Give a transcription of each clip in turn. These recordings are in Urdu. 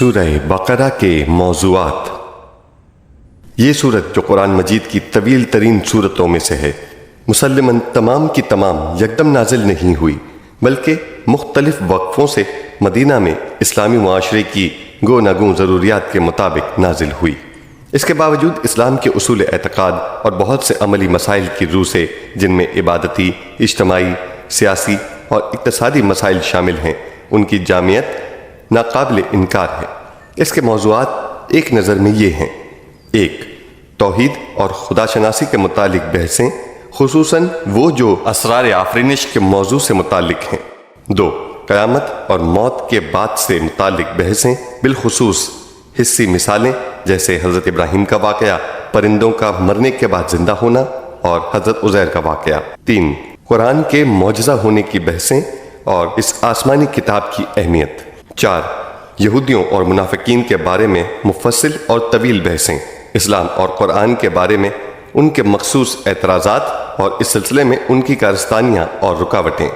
سورہ بقرہ کے موضوعات۔ یہ سورت جو قرآن مجید کی طویل ترین سورتوں میں سے ہے، مسلماً تمام کی تمام یکدم نازل نہیں ہوئی، بلکہ مختلف وقفوں سے مدینہ میں اسلامی معاشرے کی گو نگوں ضروریات کے مطابق نازل ہوئی۔ اس کے باوجود اسلام کے اصول اعتقاد اور بہت سے عملی مسائل کی روح سے، جن میں عبادتی، اجتماعی، سیاسی اور اقتصادی مسائل شامل ہیں، ان کی جامعیت ناقابل انکار ہے۔ اس کے موضوعات ایک نظر میں یہ ہیں: 1. توحید اور خدا شناسی کے متعلق بحثیں، خصوصاً وہ جو اسرار آفرینش کے موضوع سے متعلق ہیں۔ 2. قیامت اور موت کے بعد سے متعلق بحثیں، بالخصوص حسی مثالیں جیسے حضرت ابراہیم کا واقعہ، پرندوں کا مرنے کے بعد زندہ ہونا اور حضرت عزیر کا واقعہ۔ 3. قرآن کے معجزہ ہونے کی بحثیں اور اس آسمانی کتاب کی اہمیت۔ 4. یہودیوں اور منافقین کے بارے میں مفصل اور طویل بحثیں، اسلام اور قرآن کے بارے میں ان کے مخصوص اعتراضات اور اس سلسلے میں ان کی کارستانیاں اور رکاوٹیں۔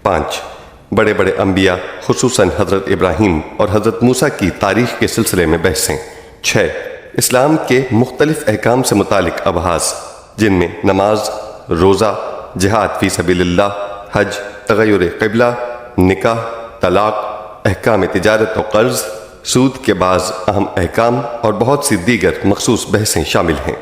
5. بڑے بڑے انبیاء، خصوصاً حضرت ابراہیم اور حضرت موسیٰ کی تاریخ کے سلسلے میں بحثیں۔ 6. اسلام کے مختلف احکام سے متعلق ابحاث، جن میں نماز، روزہ، جہاد فی سبیل اللہ، حج، تغیر قبلہ، نکاح، طلاق، احکام تجارت و قرض، سود کے بعض اہم احکام اور بہت سی دیگر مخصوص بحثیں شامل ہیں۔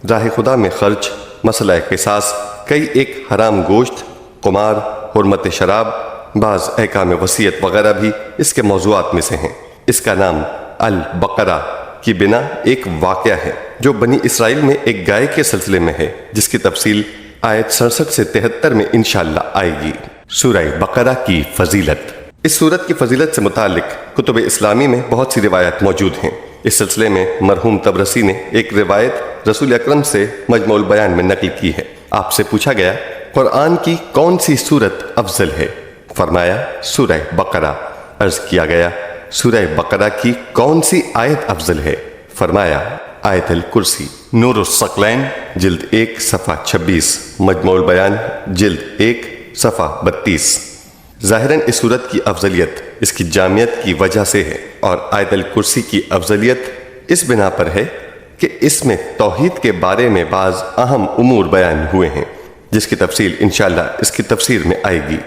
راہ خدا میں خرچ، مسئلہ قصاص، کئی ایک حرام گوشت، قمار، حرمت شراب، بعض احکام وصیت وغیرہ بھی اس کے موضوعات میں سے ہیں۔ اس کا نام البقرہ کی بنا ایک واقعہ ہے جو بنی اسرائیل میں ایک گائے کے سلسلے میں ہے، جس کی تفصیل آیت 67 سے 73 میں انشاءاللہ آئے گی۔ سورہ بقرہ کی فضیلت۔ اس سورت کی فضیلت سے متعلق کتب اسلامی میں بہت سی روایات موجود ہیں۔ اس سلسلے میں مرحوم طبرسی نے ایک روایت رسول اکرم سے مجموع البیان میں نقل کی ہے۔ آپ سے پوچھا گیا، قرآن کی کون سی سورت افضل ہے؟ فرمایا، سورہ بقرہ۔ عرض کیا گیا، سورہ بقرہ کی کون سی آیت افضل ہے؟ فرمایا، آیت الکرسی۔ نور الثقلین جلد 1 صفحہ 26، مجموع البیان جلد 1 صفحہ 32۔ ظاہراً اس صورت کی افضلیت اس کی جامعیت کی وجہ سے ہے، اور آیت الکرسی کی افضلیت اس بنا پر ہے کہ اس میں توحید کے بارے میں بعض اہم امور بیان ہوئے ہیں، جس کی تفصیل انشاءاللہ اس کی تفسیر میں آئے گی۔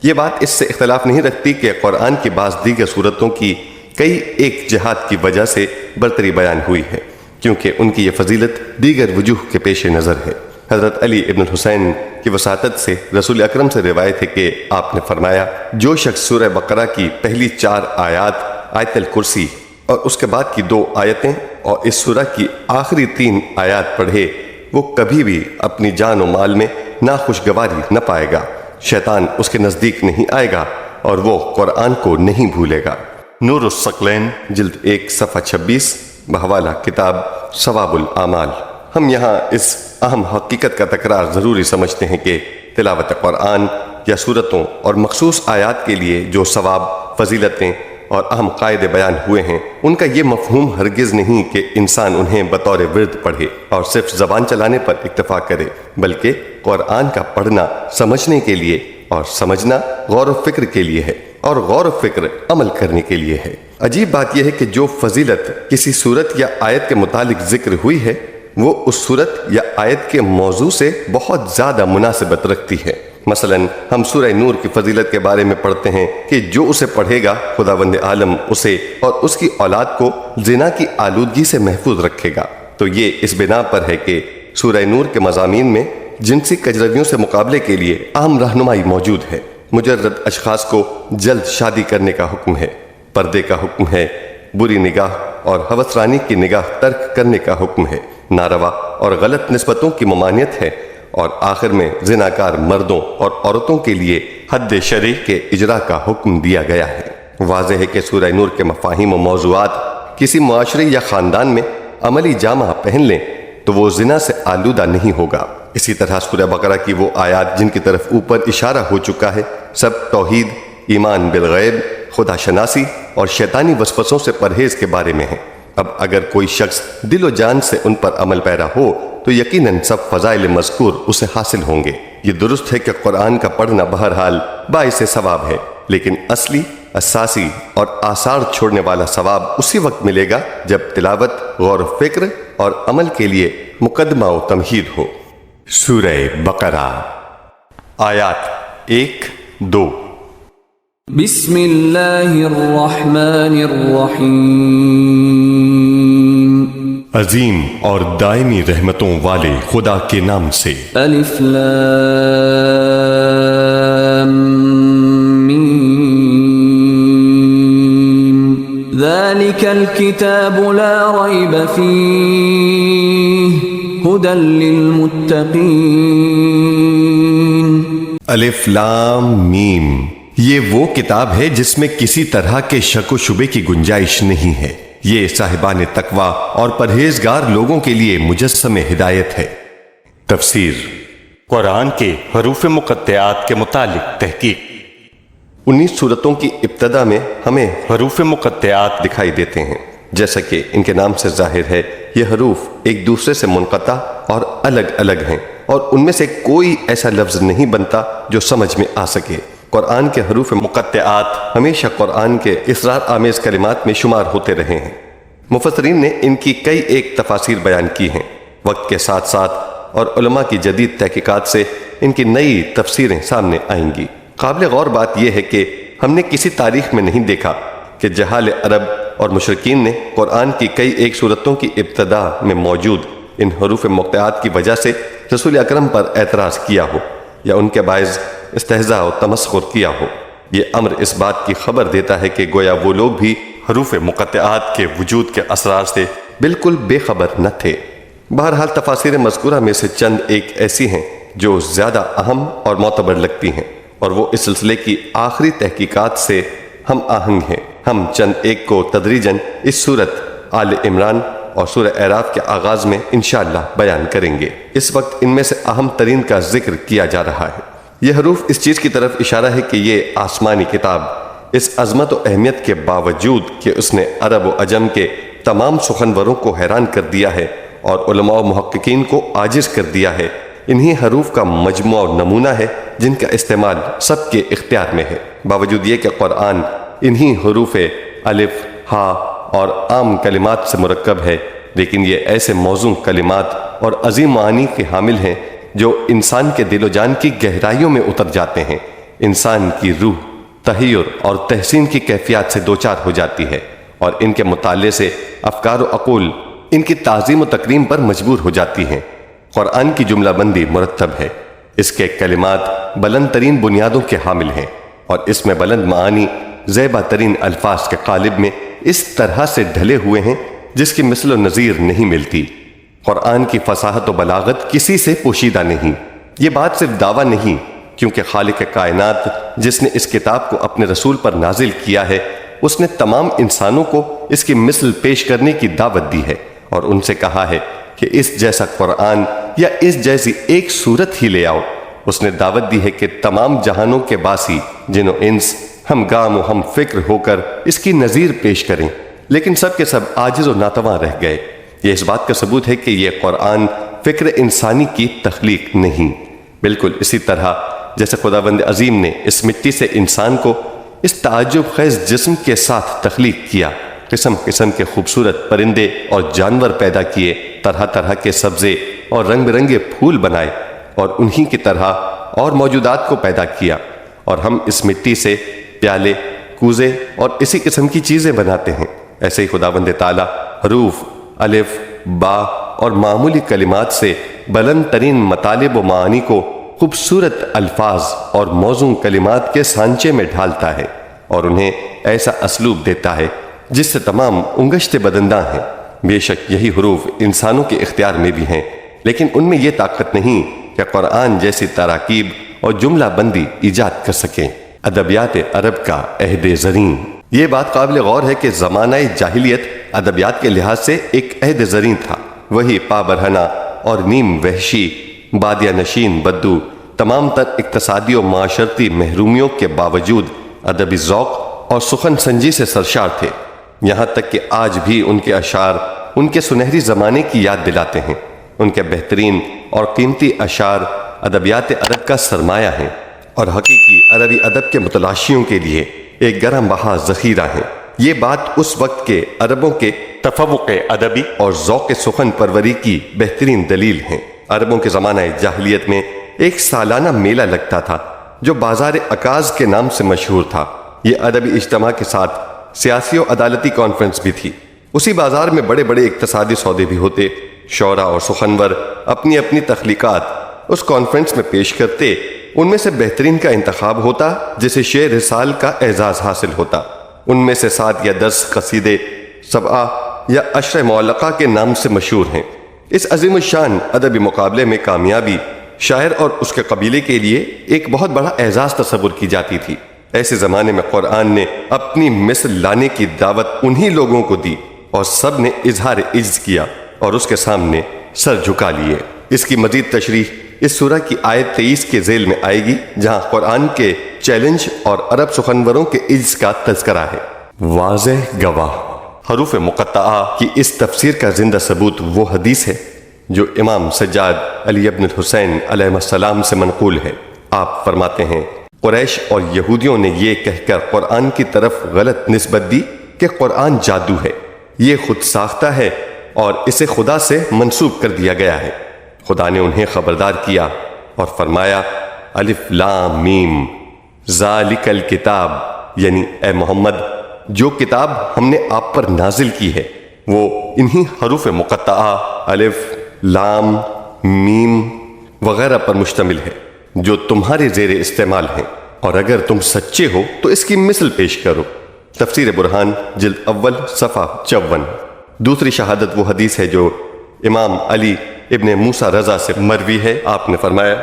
یہ بات اس سے اختلاف نہیں رکھتی کہ قرآن کی بعض دیگر صورتوں کی کئی ایک جہات کی وجہ سے برتری بیان ہوئی ہے، کیونکہ ان کی یہ فضیلت دیگر وجوہ کے پیش نظر ہے۔ حضرت علی ابن الحسین کی وساطت سے رسول اکرم سے روایت ہے کہ آپ نے فرمایا، جو شخص سورہ بقرہ کی پہلی 4 آیات، آیت الکرسی اور اس کے بعد کی 2 آیتیں اور اس سورہ کی آخری 3 آیات پڑھے، وہ کبھی بھی اپنی جان و مال میں ناخوشگواری نہ پائے گا، شیطان اس کے نزدیک نہیں آئے گا اور وہ قرآن کو نہیں بھولے گا۔ نور الثقلین جلد 1 صفحہ 26 بحوالہ کتاب ثواب الاعمال۔ ہم یہاں اس اہم حقیقت کا تکرار ضروری سمجھتے ہیں کہ تلاوت قرآن یا سورتوں اور مخصوص آیات کے لیے جو ثواب، فضیلتیں اور اہم قاعدے بیان ہوئے ہیں، ان کا یہ مفہوم ہرگز نہیں کہ انسان انہیں بطور ورد پڑھے اور صرف زبان چلانے پر اکتفا کرے، بلکہ قرآن کا پڑھنا سمجھنے کے لیے اور سمجھنا غور و فکر کے لیے ہے، اور غور و فکر عمل کرنے کے لیے ہے۔ عجیب بات یہ ہے کہ جو فضیلت کسی سورت یا آیت کے متعلق ذکر ہوئی ہے، وہ اس سورت یا آیت کے موضوع سے بہت زیادہ مناسبت رکھتی ہے۔ مثلا ہم سورہ نور کی فضیلت کے بارے میں پڑھتے ہیں کہ جو اسے پڑھے گا، خداوند عالم اسے اور اس کی اولاد کو زنا کی آلودگی سے محفوظ رکھے گا۔ تو یہ اس بنا پر ہے کہ سورہ نور کے مضامین میں جنسی کجرویوں سے مقابلے کے لیے اہم رہنمائی موجود ہے۔ مجرد اشخاص کو جلد شادی کرنے کا حکم ہے، پردے کا حکم ہے، بری نگاہ اور ہوس رانی کی نگاہ ترک کرنے کا حکم ہے، ناروا اور غلط نسبتوں کی ممانعت ہے، اور آخر میں زناکار مردوں اور عورتوں کے لیے حد شرعی کے اجرا کا حکم دیا گیا ہے۔ واضح ہے کہ سورہ نور کے مفاہیم و موضوعات کسی معاشرے یا خاندان میں عملی جامہ پہن لیں تو وہ زنا سے آلودہ نہیں ہوگا۔ اسی طرح سورہ بقرہ کی وہ آیات جن کی طرف اوپر اشارہ ہو چکا ہے، سب توحید، ایمان بالغیب، خدا شناسی اور شیطانی وسوسوں سے پرہیز کے بارے میں ہیں۔ اب اگر کوئی شخص دل و جان سے ان پر عمل پیرا ہو تو یقیناً سب فضائل مذکور اسے حاصل ہوں گے۔ یہ درست ہے کہ قرآن کا پڑھنا بہرحال باعث ثواب ہے، لیکن اصلی اساسی اور آثار چھوڑنے والا ثواب اسی وقت ملے گا جب تلاوت، غور و فکر اور عمل کے لیے مقدمہ و تمہید ہو۔ سورہ بقرہ آیات 1-2۔ بسم اللہ الرحمن الرحیم۔ عظیم اور دائمی رحمتوں والے خدا کے نام سے۔ الف لام میم۔ ذالک الکتاب لا ریب فیہ ھدی للمتقین۔ الف لام میم، یہ وہ کتاب ہے جس میں کسی طرح کے شک و شبے کی گنجائش نہیں ہے۔ یہ صاحبان تقوی اور پرہیزگار لوگوں کے لیے مجسم ہدایت ہے۔ تفسیر۔ قرآن کے حروف مقطعات کے متعلق تحقیق۔ 19 سورتوں کی ابتدا میں ہمیں حروف مقطعات دکھائی دیتے ہیں۔ جیسا کہ ان کے نام سے ظاہر ہے، یہ حروف ایک دوسرے سے منقطع اور الگ الگ ہیں، اور ان میں سے کوئی ایسا لفظ نہیں بنتا جو سمجھ میں آ سکے۔ قرآن کے حروف مقطعات ہمیشہ قرآن کے اسرار آمیز کلمات میں شمار ہوتے رہے ہیں۔ مفسرین نے ان کی کئی ایک تفاسیر بیان کی ہیں۔ وقت کے ساتھ ساتھ اور علماء کی جدید تحقیقات سے ان کی نئی تفسیریں سامنے آئیں گی۔ قابل غور بات یہ ہے کہ ہم نے کسی تاریخ میں نہیں دیکھا کہ جہال عرب اور مشرکین نے قرآن کی کئی ایک صورتوں کی ابتدا میں موجود ان حروف مقطعات کی وجہ سے رسول اکرم پر اعتراض کیا ہو یا ان کے باعث استہزاء و تمسخر کیا ہو۔ یہ امر اس بات کی خبر دیتا ہے کہ گویا وہ لوگ بھی حروف مقطعات کے وجود کے اسرار سے بالکل بے خبر نہ تھے۔ بہرحال تفاسیر مذکورہ میں سے چند ایک ایسی ہیں جو زیادہ اہم اور معتبر لگتی ہیں، اور وہ اس سلسلے کی آخری تحقیقات سے ہم آہنگ ہیں۔ ہم چند ایک کو تدریجاً اس سورت آل عمران اور سورہ اعراف کے آغاز میں انشاءاللہ بیان کریں گے۔ اس وقت ان میں سے اہم ترین کا ذکر کیا جا رہا ہے۔ یہ حروف اس چیز کی طرف اشارہ ہے کہ یہ آسمانی کتاب اس عظمت و اہمیت کے باوجود کہ اس نے عرب و عجم کے تمام سخنوروں کو حیران کر دیا ہے اور علماء و محققین کو عاجز کر دیا ہے، انہی حروف کا مجموعہ و نمونہ ہے جن کا استعمال سب کے اختیار میں ہے۔ باوجود یہ کہ قرآن انہی حروف الف، ہا اور عام کلمات سے مرکب ہے، لیکن یہ ایسے موزوں کلمات اور عظیم معانی کے حامل ہیں جو انسان کے دل و جان کی گہرائیوں میں اتر جاتے ہیں۔ انسان کی روح تحیر اور تحسین کی کیفیات سے دوچار ہو جاتی ہے، اور ان کے مطالعے سے افکار و عقول ان کی تعظیم و تکریم پر مجبور ہو جاتی ہیں۔ قرآن کی جملہ بندی مرتب ہے، اس کے کلمات بلند ترین بنیادوں کے حامل ہیں، اور اس میں بلند معانی زیبا ترین الفاظ کے قالب میں اس طرح سے ڈھلے ہوئے ہیں جس کی مثل و نظیر نہیں ملتی۔ قرآن کی فصاحت و بلاغت کسی سے پوشیدہ نہیں۔ یہ بات صرف دعویٰ نہیں، کیونکہ خالق کائنات جس نے اس کتاب کو اپنے رسول پر نازل کیا ہے، اس نے تمام انسانوں کو اس کی مثل پیش کرنے کی دعوت دی ہے، اور ان سے کہا ہے کہ اس جیسا قرآن یا اس جیسی ایک صورت ہی لے آؤ۔ اس نے دعوت دی ہے کہ تمام جہانوں کے باسی جن و انس ہم گام و ہم فکر ہو کر اس کی نظیر پیش کریں، لیکن سب کے سب عاجز و ناتواں رہ گئے۔ یہ اس بات کا ثبوت ہے کہ یہ قرآن فکر انسانی کی تخلیق نہیں، بالکل اسی طرح جیسے خداوند عظیم نے اس مٹی سے انسان کو اس تعجب خیز جسم کے ساتھ تخلیق کیا، قسم قسم کے خوبصورت پرندے اور جانور پیدا کیے، طرح طرح کے سبزے اور رنگ برنگے پھول بنائے، اور انہی کی طرح اور موجودات کو پیدا کیا، اور ہم اس مٹی سے پیالے، کوزے اور اسی قسم کی چیزیں بناتے ہیں۔ ایسے ہی خداوند تعالیٰ حروف الف، با اور معمولی کلمات سے بلند ترین مطالب و معانی کو خوبصورت الفاظ اور موزوں کلمات کے سانچے میں ڈھالتا ہے، اور انہیں ایسا اسلوب دیتا ہے جس سے تمام انگشتے بدنداں ہیں۔ بے شک یہی حروف انسانوں کے اختیار میں بھی ہیں، لیکن ان میں یہ طاقت نہیں کہ قرآن جیسی تراکیب اور جملہ بندی ایجاد کر سکیں۔ ادبیات عرب کا عہد زرین۔ یہ بات قابل غور ہے کہ زمانہ جاہلیت ادبیات کے لحاظ سے ایک عہد زرین تھا۔ وہی پا برہنہ اور نیم وحشی بادیہ نشین بدو تمام تر اقتصادی و معاشرتی محرومیوں کے باوجود ادبی ذوق اور سخن سنجی سے سرشار تھے، یہاں تک کہ آج بھی ان کے اشعار ان کے سنہری زمانے کی یاد دلاتے ہیں۔ ان کے بہترین اور قیمتی اشعار ادبیات عرب کا سرمایہ ہیں، اور حقیقی عربی ادب کے متلاشیوں کے لیے ایک گرم بہا ذخیرہ ہیں۔ یہ بات اس وقت کے عربوں کے تفوق ادبی اور ذوق سخن پروری کی بہترین دلیل ہیں۔ عربوں کے زمانہ جاہلیت میں ایک سالانہ میلہ لگتا تھا جو بازار عکاظ کے نام سے مشہور تھا۔ یہ ادبی اجتماع کے ساتھ سیاسی و عدالتی کانفرنس بھی تھی۔ اسی بازار میں بڑے بڑے اقتصادی سودے بھی ہوتے۔ شعراء اور سخنور اپنی اپنی تخلیقات اس کانفرنس میں پیش کرتے۔ ان میں سے بہترین کا انتخاب ہوتا جسے شعر رسال کا اعزاز حاصل ہوتا۔ ان میں سے 7 یا 10 قصیدے سبعہ یا عشر معلقہ کے نام سے مشہور ہیں۔ اس عظیم الشان ادبی مقابلے میں کامیابی شاعر اور اس کے قبیلے کے لیے ایک بہت بڑا اعزاز تصور کی جاتی تھی۔ ایسے زمانے میں قرآن نے اپنی مثل لانے کی دعوت انہی لوگوں کو دی اور سب نے اظہار عجز کیا اور اس کے سامنے سر جھکا لیے۔ اس کی مزید تشریح اس سورہ کی آیت 23 کے ذیل میں آئے گی، جہاں قرآن کے چیلنج اور عرب سخنوروں کے عجز کا تذکرہ ہے۔ واضح گواہ حروف مقطعہ کہ اس تفسیر کا زندہ ثبوت وہ حدیث ہے جو امام سجاد علی ابن الحسین علیہ السلام سے منقول ہے۔ آپ فرماتے ہیں، قریش اور یہودیوں نے یہ کہہ کر قرآن کی طرف غلط نسبت دی کہ قرآن جادو ہے، یہ خود ساختہ ہے اور اسے خدا سے منسوب کر دیا گیا ہے۔ خدا نے انہیں خبردار کیا اور فرمایا، الف لام میم ذالک الکتاب، یعنی اے محمد جو کتاب ہم نے آپ پر نازل کی ہے وہ انہی حروف مقطعہ الف لام میم وغیرہ پر مشتمل ہے جو تمہارے زیر استعمال ہیں، اور اگر تم سچے ہو تو اس کی مثل پیش کرو۔ تفسیر برہان جلد اول صفحہ 54۔ دوسری شہادت وہ حدیث ہے جو امام علی ابن موسیٰ رضا سے مروی ہے۔ آپ نے فرمایا،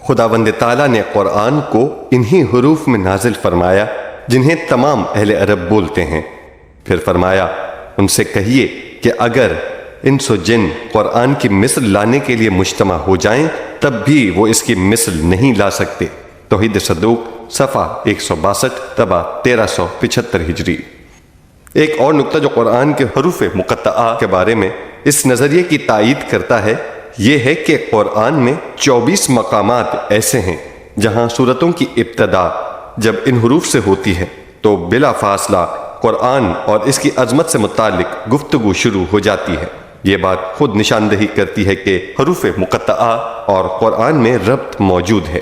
خداوند تعالیٰ نے قرآن کو انہی حروف میں نازل فرمایا جنہیں تمام اہل عرب بولتے ہیں۔ پھر فرمایا، ان سے کہیے کہ اگر انس و جن قرآن کی مثل لانے کے لیے مجتمع ہو جائیں تب بھی وہ اس کی مثل نہیں لا سکتے۔ توحید صدوق صفحہ 162 طبع 1375 ہجری۔ ایک اور نقطہ جو قرآن کے حروف مقطعہ کے بارے میں اس نظریے کی تائید کرتا ہے یہ ہے کہ قرآن میں 24 مقامات ایسے ہیں جہاں سورتوں کی ابتدا جب ان حروف سے ہوتی ہے تو بلا فاصلہ قرآن اور اس کی عظمت سے متعلق گفتگو شروع ہو جاتی ہے۔ یہ بات خود نشاندہی کرتی ہے کہ حروف مقطعہ اور قرآن میں ربط موجود ہے۔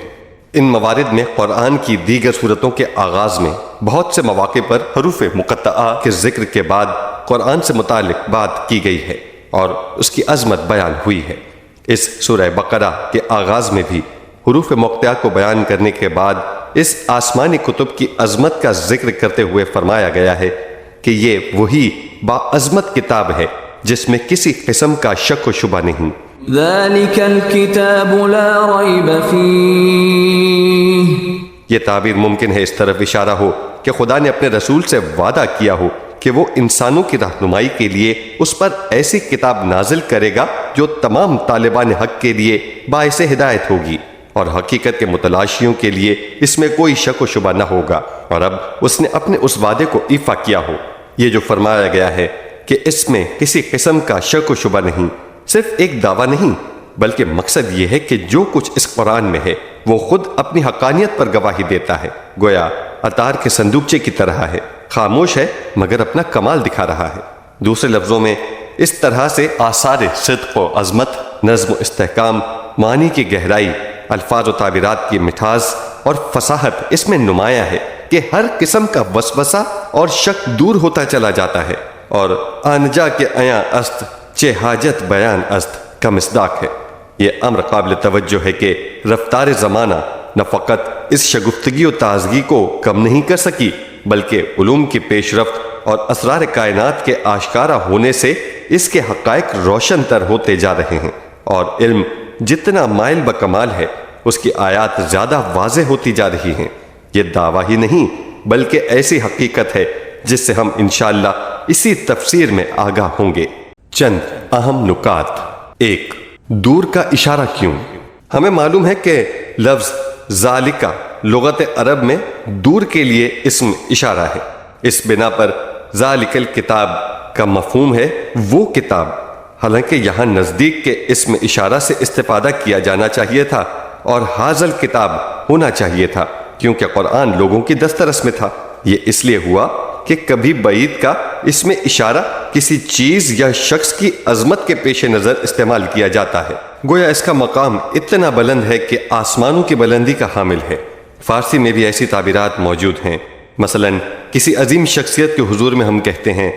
ان موارد میں قرآن کی دیگر سورتوں کے آغاز میں بہت سے مواقع پر حروف مقطعہ کے ذکر کے بعد قرآن سے متعلق بات کی گئی ہے اور اس کی عظمت بیان ہوئی ہے۔ اس سورہ بقرہ کے آغاز میں بھی حروف مقطعہ کو بیان کرنے کے بعد اس آسمانی کتب کی عظمت کا ذکر کرتے ہوئے فرمایا گیا ہے کہ یہ وہی باعظمت کتاب ہے جس میں کسی قسم کا شک و شبہ نہیں۔ ذلك الكتاب لا ريب فيه۔ یہ تعبیر ممکن ہے اس طرف اشارہ ہو کہ خدا نے اپنے رسول سے وعدہ کیا ہو کہ وہ انسانوں کی رہنمائی کے لیے اس پر ایسی کتاب نازل کرے گا جو تمام طالبان حق کے لیے باعث ہدایت ہوگی اور حقیقت کے متلاشیوں کے لیے اس میں کوئی شک و شبہ نہ ہوگا، اور اب اس نے اپنے اس وعدے کو ایفا کیا ہو۔ یہ جو فرمایا گیا ہے کہ اس میں کسی قسم کا شک و شبہ نہیں، صرف ایک دعویٰ نہیں بلکہ مقصد یہ ہے کہ جو کچھ اس قرآن میں ہے وہ خود اپنی حقانیت پر گواہی دیتا ہے، گویا عطار کے صندوقچے کی طرح ہے، خاموش ہے مگر اپنا کمال دکھا رہا ہے۔ دوسرے لفظوں میں اس طرح سے آثار صدق و عظمت، نظم و استحکام، معنی کی گہرائی، الفاظ و تعبیرات کی مٹھاس اور فصاحت اس میں نمایاں ہے کہ ہر قسم کا وسوسہ اور شک دور ہوتا چلا جاتا ہے، اور آنجا کے عیاں است چہ حاجت بیان است کا مصداق ہے۔ یہ امر قابل توجہ ہے کہ رفتار زمانہ نہ فقط اس شگفتگی و تازگی کو کم نہیں کر سکی بلکہ علوم کی پیش رفت اور اسرار کائنات کے آشکارا ہونے سے اس کے حقائق روشن تر ہوتے جا رہے ہیں، اور علم جتنا مائل بکمال ہے اس کی آیات زیادہ واضح ہوتی جا رہی ہیں۔ یہ دعویٰ ہی نہیں بلکہ ایسی حقیقت ہے جس سے ہم انشاءاللہ اسی تفسیر میں آگاہ ہوں گے۔ چند اہم نکات۔ 1. دور کا اشارہ کیوں؟ ہمیں معلوم ہے کہ لفظ ذالکہ لغت عرب میں دور کے لیے اسم اشارہ ہے، اس بنا پر ذالک الکتاب کا مفہوم ہے وہ کتاب، حالانکہ یہاں نزدیک کے اسم اشارہ سے استفادہ کیا جانا چاہیے تھا اور حاذل کتاب ہونا چاہیے تھا کیونکہ قرآن لوگوں کی دسترس میں تھا۔ یہ اس لیے ہوا کہ کبھی بعید کا اس میں اشارہ کسی چیز یا شخص کی عظمت کے پیش نظر استعمال کیا جاتا ہے، گویا اس کا مقام اتنا بلند ہے کہ آسمانوں کی بلندی کا حامل ہے۔ فارسی میں بھی ایسی تعبیرات موجود ہیں، مثلا کسی عظیم شخصیت کے حضور میں ہم کہتے ہیں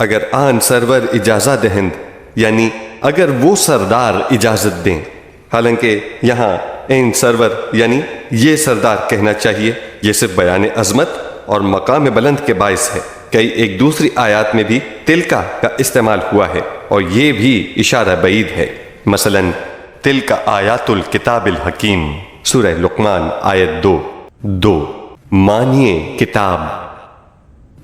اگر آن سرور اجازہ دہند، یعنی اگر وہ سردار اجازت دیں، حالانکہ یہاں این سرور یعنی یہ سردار کہنا چاہیے۔ یہ صرف بیان عظمت اور مقام بلند کے باعث ہے۔ کئی ایک دوسری آیات میں بھی تلکا کا استعمال ہوا ہے اور یہ بھی اشارہ بعید ہے، مثلا تلکا آیات الکتاب الحکیم، سورہ لقمان آیت 2 معنی کتاب،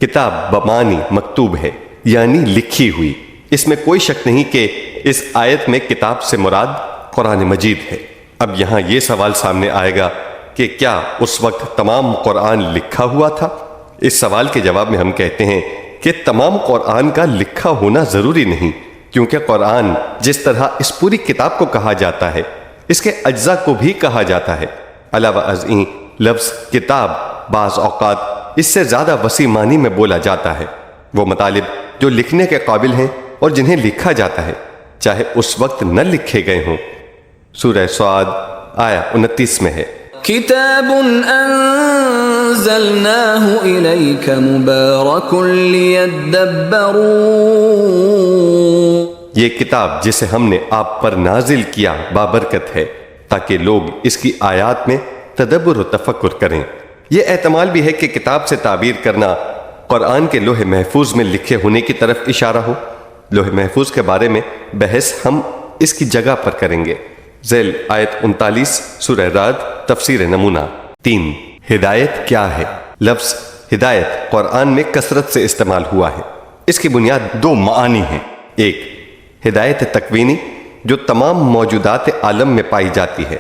کتاب بمانی مکتوب ہے یعنی لکھی ہوئی۔ اس میں کوئی شک نہیں کہ اس آیت میں کتاب سے مراد قرآن مجید ہے۔ اب یہاں یہ سوال سامنے آئے گا کہ کیا اس وقت تمام قرآن لکھا ہوا تھا؟ اس سوال کے جواب میں ہم کہتے ہیں کہ تمام قرآن کا لکھا ہونا ضروری نہیں، کیونکہ قرآن جس طرح اس پوری کتاب کو کہا جاتا ہے، اس کے اجزاء کو بھی کہا جاتا ہے۔ علاوہ ازیں لفظ کتاب بعض اوقات اس سے زیادہ وسیع معنی میں بولا جاتا ہے، وہ مطالب جو لکھنے کے قابل ہیں اور جنہیں لکھا جاتا ہے چاہے اس وقت نہ لکھے گئے ہوں۔ سورہ صاد آیہ 29 میں ہے کتاب انزلناہ الیک مبارک لیدبروا، یہ کتاب جسے ہم نے آپ پر نازل کیا بابرکت ہے تاکہ لوگ اس کی آیات میں تدبر و تفکر کریں۔ یہ احتمال بھی ہے کہ کتاب سے تعبیر کرنا قرآن کے لوح محفوظ میں لکھے ہونے کی طرف اشارہ ہو۔ لوح محفوظ کے بارے میں بحث ہم اس کی جگہ پر کریں گے۔ ذیل آیت 39 سورہ رعد تفسیر نمونہ 3 ہدایت کیا ہے؟ لفظ ہدایت قرآن میں کثرت سے استعمال ہوا ہے۔ اس کی بنیاد 2 معانی ہیں۔ ایک ہدایت تکوینی جو تمام موجودات عالم میں پائی جاتی ہے،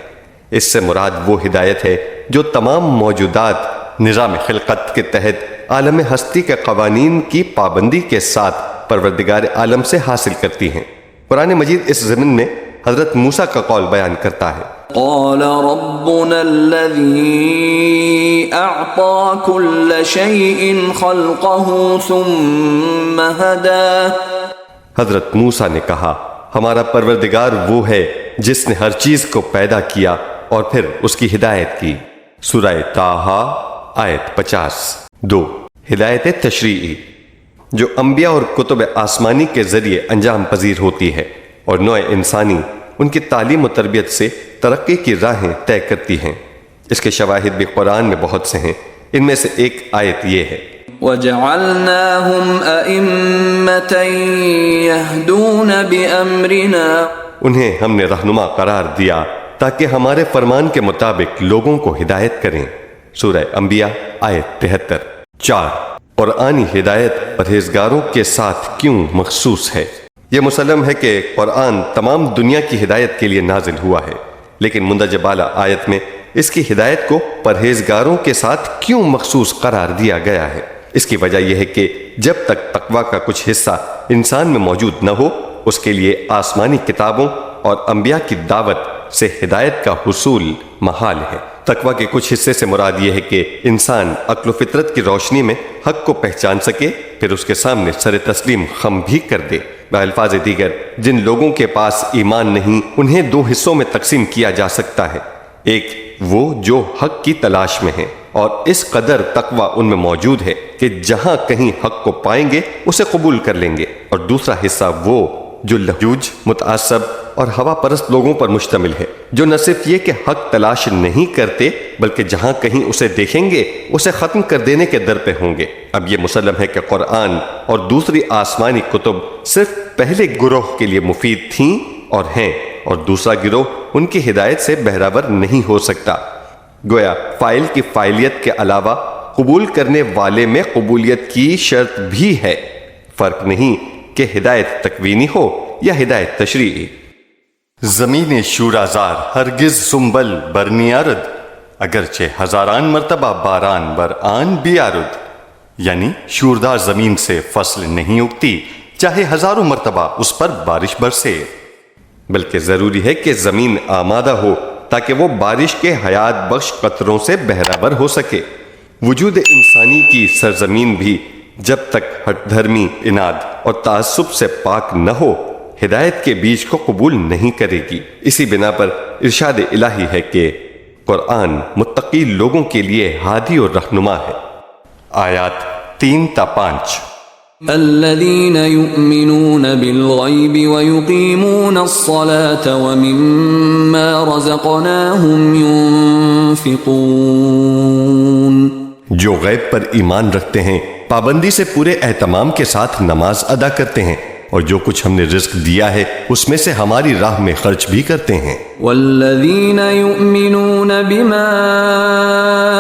اس سے مراد وہ ہدایت ہے جو تمام موجودات نظام خلقت کے تحت عالم ہستی کے قوانین کی پابندی کے ساتھ پروردگار عالم سے حاصل کرتی ہیں۔ قرآن مجید اس ضمن میں حضرت موسیٰ کا قول بیان کرتا ہے قال ربنا الذي اعطى كل شيء خلقه ثم هدى، حضرت موسیٰ نے کہا ہمارا پروردگار وہ ہے جس نے ہر چیز کو پیدا کیا اور پھر اس کی ہدایت کی۔ سورہ طٰہٰ آیت 50 2 ہدایت تشریعی جو انبیاء اور کتب آسمانی کے ذریعے انجام پذیر ہوتی ہے اور نوع انسانی ان کی تعلیم و تربیت سے ترقی کی راہیں طے کرتی ہیں۔ اس کے شواہد بھی قرآن میں بہت سے ہیں، ان میں سے ایک آیت یہ ہے وَجَعَلْنَاهُمْ أَئِمَّةً يَهْدُونَ بِأَمْرِنَا، انہیں ہم نے رہنما قرار دیا تاکہ ہمارے فرمان کے مطابق لوگوں کو ہدایت کریں۔ سورہ انبیاء آیت 73 4 قرآنی ہدایت پرہیزگاروں کے ساتھ کیوں مخصوص ہے؟ یہ مسلم ہے کہ قرآن تمام دنیا کی ہدایت کے لیے نازل ہوا ہے، لیکن مندرجہ بالا آیت میں اس کی ہدایت کو پرہیزگاروں کے ساتھ کیوں مخصوص قرار دیا گیا ہے؟ اس کی وجہ یہ ہے کہ جب تک تقویٰ کا کچھ حصہ انسان میں موجود نہ ہو، اس کے لیے آسمانی کتابوں اور انبیاء کی دعوت سے ہدایت کا حصول محال ہے۔ تقویٰ کے کچھ حصے سے مراد یہ ہے کہ انسان عقل و فطرت کی روشنی میں حق کو پہچان سکے، پھر اس کے سامنے سر تسلیم خم بھی کر دے۔ بالفاظ دیگر جن لوگوں کے پاس ایمان نہیں انہیں 2 حصوں میں تقسیم کیا جا سکتا ہے، ایک وہ جو حق کی تلاش میں ہیں اور اس قدر تقویٰ ان میں موجود ہے کہ جہاں کہیں حق کو پائیں گے اسے قبول کر لیں گے، اور دوسرا حصہ وہ جو لجوج، متعصب اور ہوا پرست لوگوں پر مشتمل ہے، جو نہ صرف یہ کہ حق تلاش نہیں کرتے بلکہ جہاں کہیں اسے دیکھیں گے اسے ختم کر دینے کے در پہ ہوں گے۔ اب یہ مسلم ہے کہ قرآن اور دوسری آسمانی کتب صرف پہلے گروہ کے لیے مفید تھیں اور ہیں، اور دوسرا گروہ ان کی ہدایت سے بہرہور نہیں ہو سکتا۔ گویا فائل کی فائلیت کے علاوہ قبول کرنے والے میں قبولیت کی شرط بھی ہے۔ فرق نہیں کہ ہدایت تکوینی ہو یا ہدایت تشریعی۔ زمین شورازار ہرگز سنبل برنیارد، اگرچہ ہزاران مرتبہ باران بر آن بیارد، یعنی شوردار زمین سے فصل نہیں اگتی چاہے ہزاروں مرتبہ اس پر بارش برسے، بلکہ ضروری ہے کہ زمین آمادہ ہو تاکہ وہ بارش کے حیات بخش قطروں سے بہرہ بر ہو سکے۔ وجود انسانی کی سرزمین بھی جب تک ہٹ دھرمی، اناد اور تعصب سے پاک نہ ہو ہدایت کے بیج کو قبول نہیں کرے گی۔ اسی بنا پر ارشاد الہی ہے کہ قرآن متقی لوگوں کے لیے ہادی اور رہنما ہے۔ آیات 3 تا 5۔ الذين يؤمنون بالغيب ويقيمون الصلاة ومما رزقناهم ينفقون۔ جو غیب پر ایمان رکھتے ہیں، پابندی سے پورے اہتمام کے ساتھ نماز ادا کرتے ہیں، اور جو کچھ ہم نے رزق دیا ہے اس میں سے ہماری راہ میں خرچ بھی کرتے ہیں۔ والذین یؤمنون بما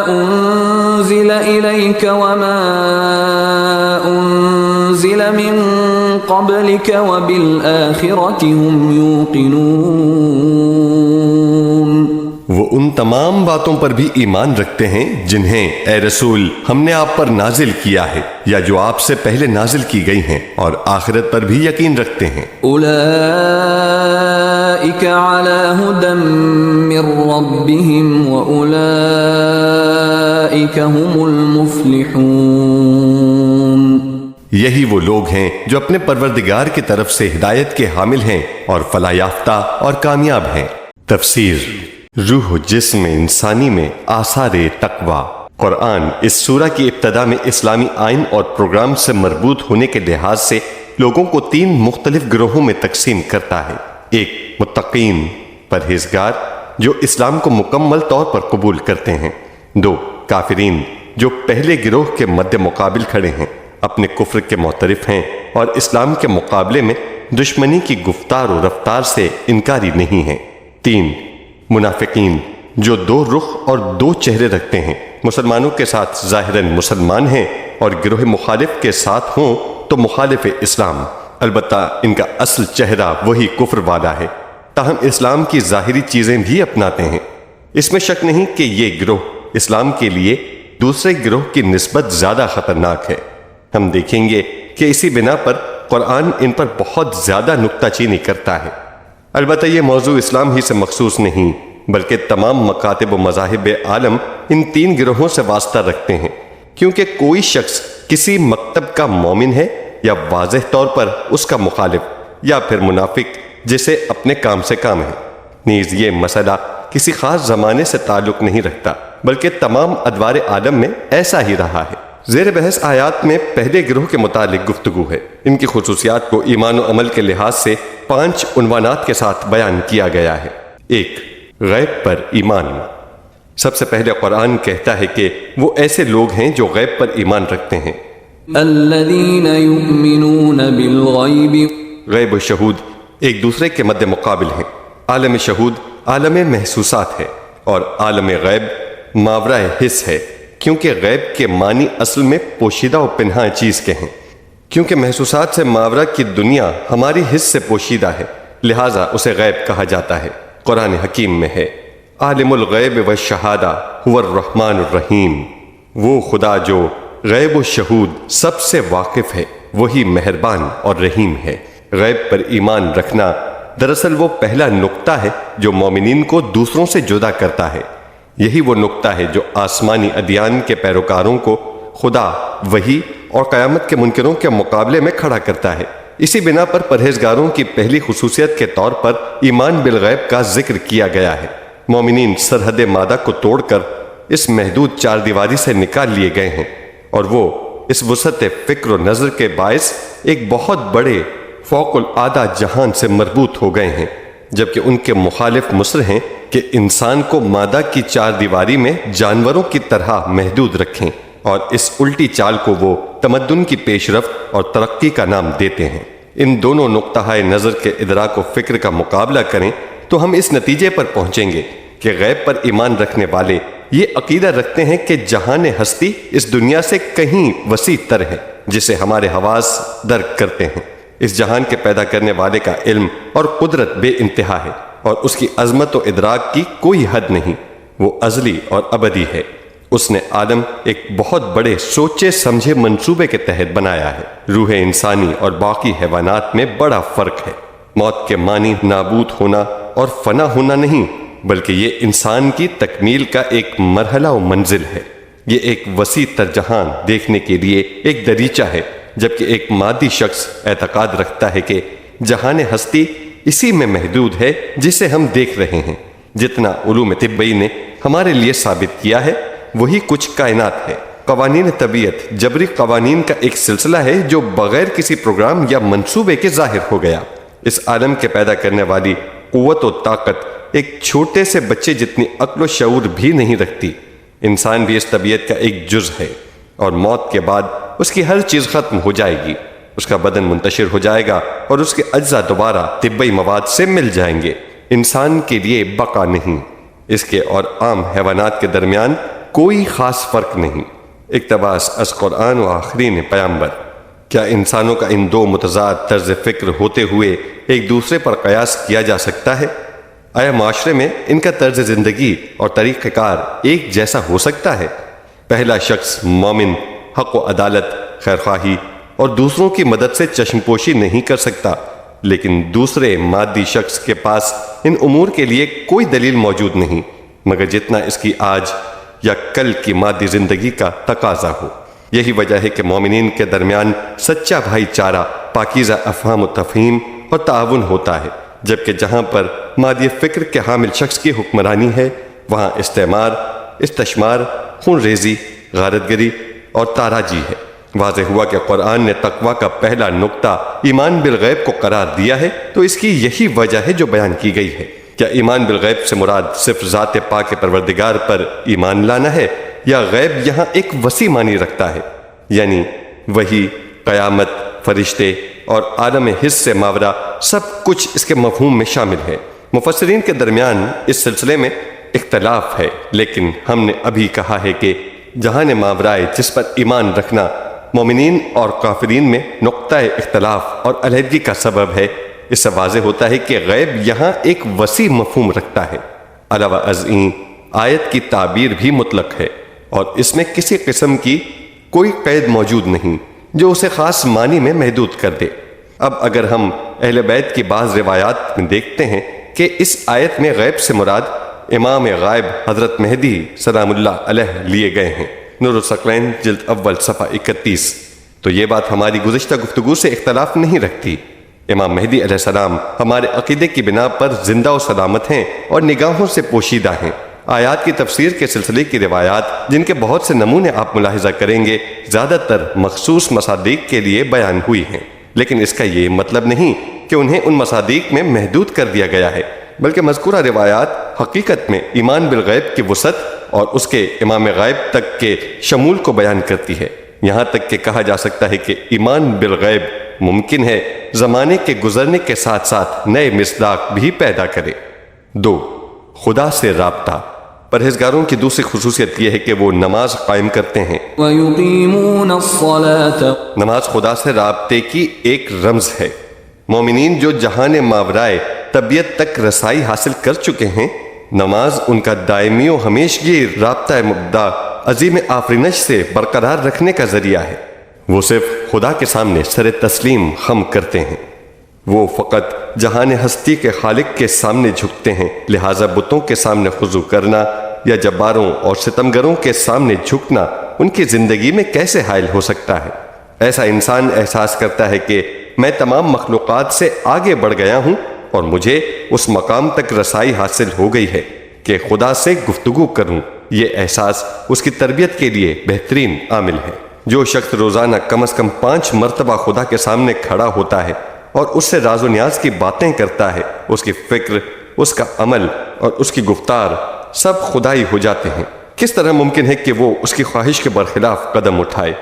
انزل الیک وما انزل من قبلک وبالآخرۃ هم یوقنون۔ وہ ان تمام باتوں پر بھی ایمان رکھتے ہیں جنہیں اے رسول ہم نے آپ پر نازل کیا ہے یا جو آپ سے پہلے نازل کی گئی ہیں، اور آخرت پر بھی یقین رکھتے ہیں۔ اولئک علی ھدی من ربہم واولئک هم المفلحون۔ یہی وہ لوگ ہیں جو اپنے پروردگار کی طرف سے ہدایت کے حامل ہیں اور فلاح یافتہ اور کامیاب ہیں۔ تفسیر۔ روح و جسم انسانی میں آثار تقوی۔ قرآن اس سورہ کی ابتدا میں اسلامی آئین اور پروگرام سے مربوط ہونے کے لحاظ سے لوگوں کو 3 مختلف گروہوں میں تقسیم کرتا ہے۔ 1 متقین، پرہیزگار جو اسلام کو مکمل طور پر قبول کرتے ہیں۔ 2 کافرین جو پہلے گروہ کے مد مقابل کھڑے ہیں، اپنے کفر کے معترف ہیں اور اسلام کے مقابلے میں دشمنی کی گفتار و رفتار سے انکاری نہیں ہیں۔ 3 منافقین جو 2 رخ اور 2 چہرے رکھتے ہیں، مسلمانوں کے ساتھ ظاہراً مسلمان ہیں اور گروہ مخالف کے ساتھ ہوں تو مخالف اسلام، البتہ ان کا اصل چہرہ وہی کفر والا ہے، تاہم اسلام کی ظاہری چیزیں بھی اپناتے ہیں۔ اس میں شک نہیں کہ یہ گروہ اسلام کے لیے دوسرے گروہ کی نسبت زیادہ خطرناک ہے۔ ہم دیکھیں گے کہ اسی بنا پر قرآن ان پر بہت زیادہ نکتہ چینی کرتا ہے۔ البتہ یہ موضوع اسلام ہی سے مخصوص نہیں بلکہ تمام مکاتب و مذاہب عالم ان 3 گروہوں سے واسطہ رکھتے ہیں، کیونکہ کوئی شخص کسی مکتب کا مومن ہے یا واضح طور پر اس کا مخالف یا پھر منافق جسے اپنے کام سے کام ہے۔ نیز یہ مسئلہ کسی خاص زمانے سے تعلق نہیں رکھتا بلکہ تمام ادوار عالم میں ایسا ہی رہا ہے۔ زیر بحث آیات میں پہلے گروہ کے متعلق گفتگو ہے۔ ان کی خصوصیات کو ایمان و عمل کے لحاظ سے 5 عنوانات کے ساتھ بیان کیا گیا ہے۔ 1 غیب پر ایمان۔ سب سے پہلے قرآن کہتا ہے کہ وہ ایسے لوگ ہیں جو غیب پر ایمان رکھتے ہیں۔ الذین یؤمنون بالغیب۔ غیب و شہود ایک دوسرے کے مد مقابل ہیں۔ عالم شہود عالم محسوسات ہے اور عالم غیب ماورائے حس ہے، کیونکہ غیب کے معنی اصل میں پوشیدہ و پنہاں چیز کے ہیں۔ کیونکہ محسوسات سے ماورا کی دنیا ہماری حس سے پوشیدہ ہے، لہٰذا اسے غیب کہا جاتا ہے۔ قرآن حکیم میں ہے عالم الغیب والشہادہ هو الرحمن الرحیم۔ وہ خدا جو غیب و شہود سب سے واقف ہے، وہی مہربان اور رحیم ہے۔ غیب پر ایمان رکھنا دراصل وہ پہلا نقطہ ہے جو مومنین کو دوسروں سے جدا کرتا ہے۔ یہی وہ نقطہ ہے جو آسمانی ادیان کے پیروکاروں کو خدا، وحی اور قیامت کے منکروں کے مقابلے میں کھڑا کرتا ہے۔ اسی بنا پر پرہیزگاروں کی پہلی خصوصیت کے طور پر ایمان بالغیب کا ذکر کیا گیا ہے۔ مومنین سرحد مادہ کو توڑ کر اس محدود 4 دیواری سے نکال لیے گئے ہیں، اور وہ اس وسعت فکر و نظر کے باعث ایک بہت بڑے فوق العادہ جہان سے مربوط ہو گئے ہیں، جبکہ ان کے مخالف مصر ہیں کہ انسان کو مادہ کی 4 دیواری میں جانوروں کی طرح محدود رکھیں، اور اس الٹی چال کو وہ تمدن کی پیش رفت اور ترقی کا نام دیتے ہیں۔ ان دونوں نقطہ نظر کے ادراک و فکر کا مقابلہ کریں تو ہم اس نتیجے پر پہنچیں گے کہ غیب پر ایمان رکھنے والے یہ عقیدہ رکھتے ہیں کہ جہان ہستی اس دنیا سے کہیں وسیع تر ہے، جسے ہمارے حواس درک کرتے ہیں۔ اس جہان کے پیدا کرنے والے کا علم اور قدرت بے انتہا ہے، اور اس کی عظمت و ادراک کی کوئی حد نہیں۔ وہ ازلی اور ابدی ہے۔ اس نے عالم ایک بہت بڑے سوچے سمجھے منصوبے کے تحت بنایا ہے۔ روح انسانی اور باقی حیوانات میں بڑا فرق ہے۔ موت کے معنی نابود ہونا اور فنا ہونا نہیں، بلکہ یہ انسان کی تکمیل کا ایک مرحلہ و منزل ہے۔ یہ ایک وسیع تر جہان دیکھنے کے لیے ایک دریچہ ہے، جبکہ ایک مادی شخص اعتقاد رکھتا ہے کہ جہان ہستی اسی میں محدود ہے جسے ہم دیکھ رہے ہیں۔ جتنا علوم طبی نے ہمارے لیے ثابت کیا ہے وہی کچھ کائنات ہے۔ قوانین طبیعت جبری قوانین کا ایک سلسلہ ہے جو بغیر کسی پروگرام یا منصوبے کے ظاہر ہو گیا۔ اس عالم کے پیدا کرنے والی قوت و طاقت ایک چھوٹے سے بچے جتنی عقل و شعور بھی نہیں رکھتی۔ انسان بھی اس طبیعت کا ایک جز ہے، اور موت کے بعد اس کی ہر چیز ختم ہو جائے گی، اس کا بدن منتشر ہو جائے گا اور اس کے اجزاء دوبارہ طبی مواد سے مل جائیں گے۔ انسان کے لیے بقا نہیں، اس کے اور عام حیوانات کے درمیان کوئی خاص فرق نہیں۔ اقتباس از قرآن و آخرین پیامبر۔ کیا انسانوں کا ان دو متضاد طرز فکر ہوتے ہوئے ایک دوسرے پر قیاس کیا جا سکتا ہے؟ آیا معاشرے میں ان کا طرز زندگی اور طریقہ کار ایک جیسا ہو سکتا ہے؟ پہلا شخص مومن حق و عدالت، خیرخواہی اور دوسروں کی مدد سے چشم پوشی نہیں کر سکتا، لیکن دوسرے مادی شخص کے پاس ان امور کے لیے کوئی دلیل موجود نہیں مگر جتنا اس کی آج یا کل کی مادی زندگی کا تقاضا ہو۔ یہی وجہ ہے کہ مومنین کے درمیان سچا بھائی چارہ، پاکیزہ افہام و تفہیم اور تعاون ہوتا ہے، جبکہ جہاں پر مادی فکر کے حامل شخص کی حکمرانی ہے وہاں استعمار، استشمار، خون ریزی، غارت گری اور تاراجی ہے۔ واضح ہوا کہ قرآن نے تقوی کا پہلا نقطہ ایمان بالغیب کو قرار دیا ہے تو اس کی یہی وجہ ہے جو بیان کی گئی ہے۔ کیا ایمان بالغیب سے مراد صرف ذات پاک پروردگار پر ایمان لانا ہے، یا غیب یہاں ایک وسیع معنی رکھتا ہے، یعنی وہی، قیامت، فرشتے اور عالم حس سے ماورا سب کچھ اس کے مفہوم میں شامل ہے؟ مفسرین کے درمیان اس سلسلے میں اختلاف ہے، لیکن ہم نے ابھی کہا ہے کہ جہان ماورائے جس پر ایمان رکھنا مومنین اور کافرین میں نقطہ اختلاف اور علیحدگی کا سبب ہے۔ اس سے واضح ہوتا ہے کہ غیب یہاں ایک وسیع مفہوم رکھتا ہے۔ علاوہ ازیں آیت کی تعبیر بھی مطلق ہے اور اس میں کسی قسم کی کوئی قید موجود نہیں جو اسے خاص معنی میں محدود کر دے۔ اب اگر ہم اہل بیت کی بعض روایات میں دیکھتے ہیں کہ اس آیت میں غیب سے مراد امام غائب حضرت مہدی سلام اللہ علیہ لیے گئے ہیں، نور الثقلین جلد اول صفحہ 31، تو یہ بات ہماری گزشتہ گفتگو سے اختلاف نہیں رکھتی۔ امام مہدی علیہ السلام ہمارے عقیدے کی بنا پر زندہ و سلامت ہیں اور نگاہوں سے پوشیدہ ہیں۔ آیات کی تفسیر کے سلسلے کی روایات جن کے بہت سے نمونے آپ ملاحظہ کریں گے زیادہ تر مخصوص مصادیق کے لیے بیان ہوئی ہیں، لیکن اس کا یہ مطلب نہیں کہ انہیں ان مصادیق میں محدود کر دیا گیا ہے، بلکہ مذکورہ روایات حقیقت میں ایمان بالغیب کی وسعت اور اس کے امام غائب تک کے شمول کو بیان کرتی ہے، یہاں تک کہ کہا جا سکتا ہے کہ ایمان بالغیب ممکن ہے زمانے کے گزرنے کے ساتھ ساتھ نئے مصداق بھی پیدا کرے۔ 2. خدا سے رابطہ۔ پرہیزگاروں کی دوسری خصوصیت یہ ہے کہ وہ نماز قائم کرتے ہیں۔ وَيُقِيمُونَ الصَّلَاةَ۔ نماز خدا سے رابطے کی ایک رمز ہے۔ مومنین جو جہان ماورائے طبیعت تک رسائی حاصل کر چکے ہیں، نماز ان کا دائمی و ہمیشگی رابطہ مبدا عظیم آفرینش سے برقرار رکھنے کا ذریعہ ہے۔ وہ صرف خدا کے سامنے سر تسلیم خم کرتے ہیں، وہ فقط جہان ہستی کے خالق کے سامنے جھکتے ہیں، لہٰذا بتوں کے سامنے خضوع کرنا یا جباروں اور ستمگروں کے سامنے جھکنا ان کی زندگی میں کیسے حائل ہو سکتا ہے؟ ایسا انسان احساس کرتا ہے کہ میں تمام مخلوقات سے آگے بڑھ گیا ہوں اور مجھے اس مقام تک رسائی حاصل ہو گئی ہے کہ خدا سے گفتگو کروں۔ یہ احساس اس کی تربیت کے لیے بہترین عامل ہے۔ جو شخص روزانہ کم از کم 5 مرتبہ خدا کے سامنے کھڑا ہوتا ہے اور اس سے راز و نیاز کی باتیں کرتا ہے، اس کی فکر، اس کا عمل اور اس کی گفتار سب خدائی ہو جاتے ہیں۔ کس طرح ممکن ہے کہ وہ اس کی خواہش کے برخلاف قدم اٹھائے؟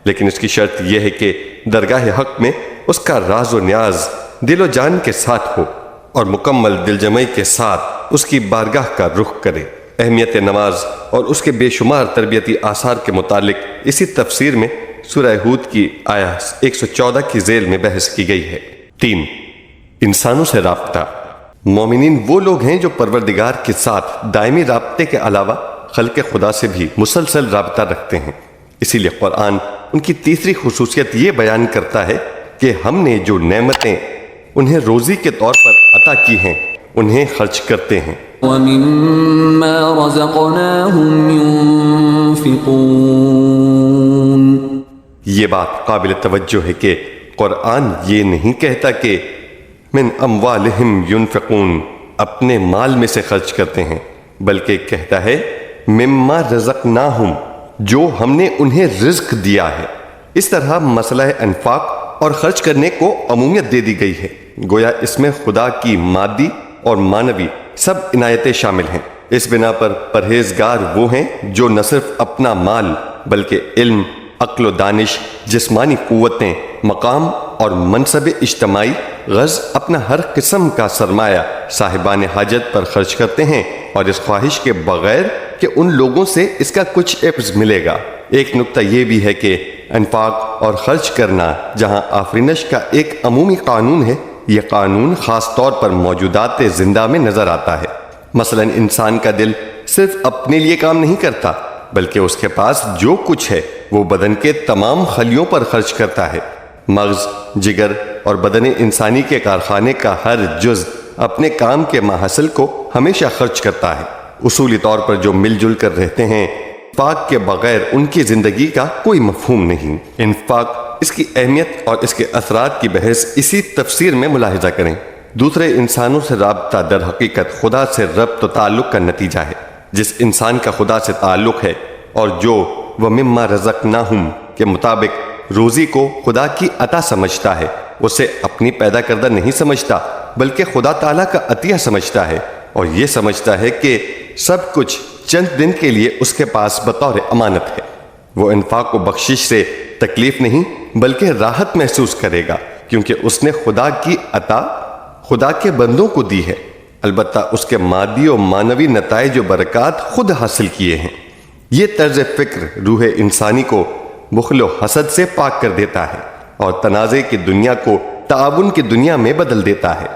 لیکن اس کی شرط یہ ہے کہ درگاہ حق میں اس کا راز و نیاز دل و جان کے ساتھ ہو اور مکمل دل جمعی کے ساتھ اس کی بارگاہ کا رخ کرے۔ اہمیت نماز اور اس کے بے شمار تربیتی آثار کے متعلق اسی تفسیر میں سورہ ہود کی آیت 114 کی ذیل میں بحث کی گئی ہے۔ 3. انسانوں سے رابطہ۔ مومنین وہ لوگ ہیں جو پروردگار کے ساتھ دائمی رابطے کے علاوہ خلق خدا سے بھی مسلسل رابطہ رکھتے ہیں۔ اسی لیے قرآن ان کی تیسری خصوصیت یہ بیان کرتا ہے کہ ہم نے جو نعمتیں انہیں روزی کے طور پر عطا کی ہیں انہیں خرچ کرتے ہیں۔ وَمِمَّا رَزَقْنَاهُمْ يُنْفِقُونَ۔ یہ بات قابل توجہ ہے کہ قرآن یہ نہیں کہتا کہ من اموالہم ینفقون اپنے مال میں سے خرچ کرتے ہیں، بلکہ کہتا ہے مما رزقناہم جو ہم نے انہیں رزق دیا ہے۔ اس طرح مسئلہ انفاق اور خرچ کرنے کو عمومیت دے دی گئی ہے، گویا اس میں خدا کی مادی اور معنوی سب عنایتیں شامل ہیں۔ اس بنا پر پرہیزگار وہ ہیں جو نہ صرف اپنا مال بلکہ علم، عقل و دانش، جسمانی قوتیں، مقام اور منصب اجتماعی غرض اپنا ہر قسم کا سرمایہ صاحبان حاجت پر خرچ کرتے ہیں، اور اس خواہش کے بغیر کہ ان لوگوں سے اس کا کچھ عوض ملے گا۔ ایک نکتہ یہ بھی ہے کہ انفاق اور خرچ کرنا جہاں آفرینش کا ایک عمومی قانون ہے، یہ قانون خاص طور پر موجودات زندہ میں نظر آتا ہے۔ مثلا انسان کا دل صرف اپنے لیے کام نہیں کرتا، بلکہ اس کے پاس جو کچھ ہے وہ بدن کے تمام خلیوں پر خرچ کرتا ہے۔ مغز، جگر اور بدن انسانی کے کارخانے کا ہر جز اپنے کام کے محصل کو ہمیشہ خرچ کرتا ہے۔ اصولی طور پر جو مل جل کر رہتے ہیں، انفاق کے بغیر ان کی زندگی کا کوئی مفہوم نہیں۔ انفاق، اس کی اہمیت اور اس کے اثرات کی بحث اسی تفسیر میں ملاحظہ کریں۔ دوسرے انسانوں سے رابطہ در حقیقت خدا سے ربط و تعلق کا نتیجہ ہے۔ جس انسان کا خدا سے تعلق ہے اور جو وَمِمَّا رَزَقْنَاهُمْ کے مطابق روزی کو خدا کی عطا سمجھتا ہے، اسے اپنی پیدا کردہ نہیں سمجھتا بلکہ خدا تعالیٰ کا عطیہ سمجھتا ہے، اور یہ سمجھتا ہے کہ سب کچھ چند دن کے لیے اس کے پاس بطور امانت ہے۔ وہ انفاق و بخشش سے تکلیف نہیں بلکہ راحت محسوس کرے گا، کیونکہ اس نے خدا کی عطا خدا کے بندوں کو دی ہے، البتہ اس کے مادی و معنوی نتائج و برکات خود حاصل کیے ہیں۔ یہ طرز فکر روح انسانی کو بخل و حسد سے پاک کر دیتا ہے اور تنازع کی دنیا کو تعاون کی دنیا میں بدل دیتا ہے۔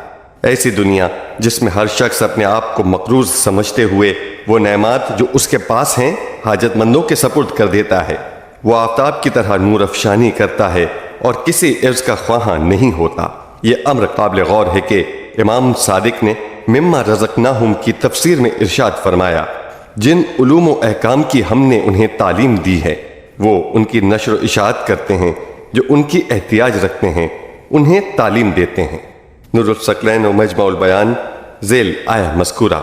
ایسی دنیا جس میں ہر شخص اپنے آپ کو مقروض سمجھتے ہوئے وہ نعمات جو اس کے پاس ہیں حاجت مندوں کے سپرد کر دیتا ہے، وہ آفتاب کی طرح نور افشانی کرتا ہے اور کسی عوض کا خواہاں نہیں ہوتا۔ یہ امر قابل غور ہے کہ امام صادق نے مما رزقناہم کی تفسیر میں ارشاد فرمایا، جن علوم و احکام کی ہم نے انہیں تعلیم دی ہے وہ ان کی نشر و اشاعت کرتے ہیں، جو ان کی احتیاج رکھتے ہیں انہیں تعلیم دیتے ہیں۔ نور الثقلین و مجمع البیان ذیل آیہ مذکورہ۔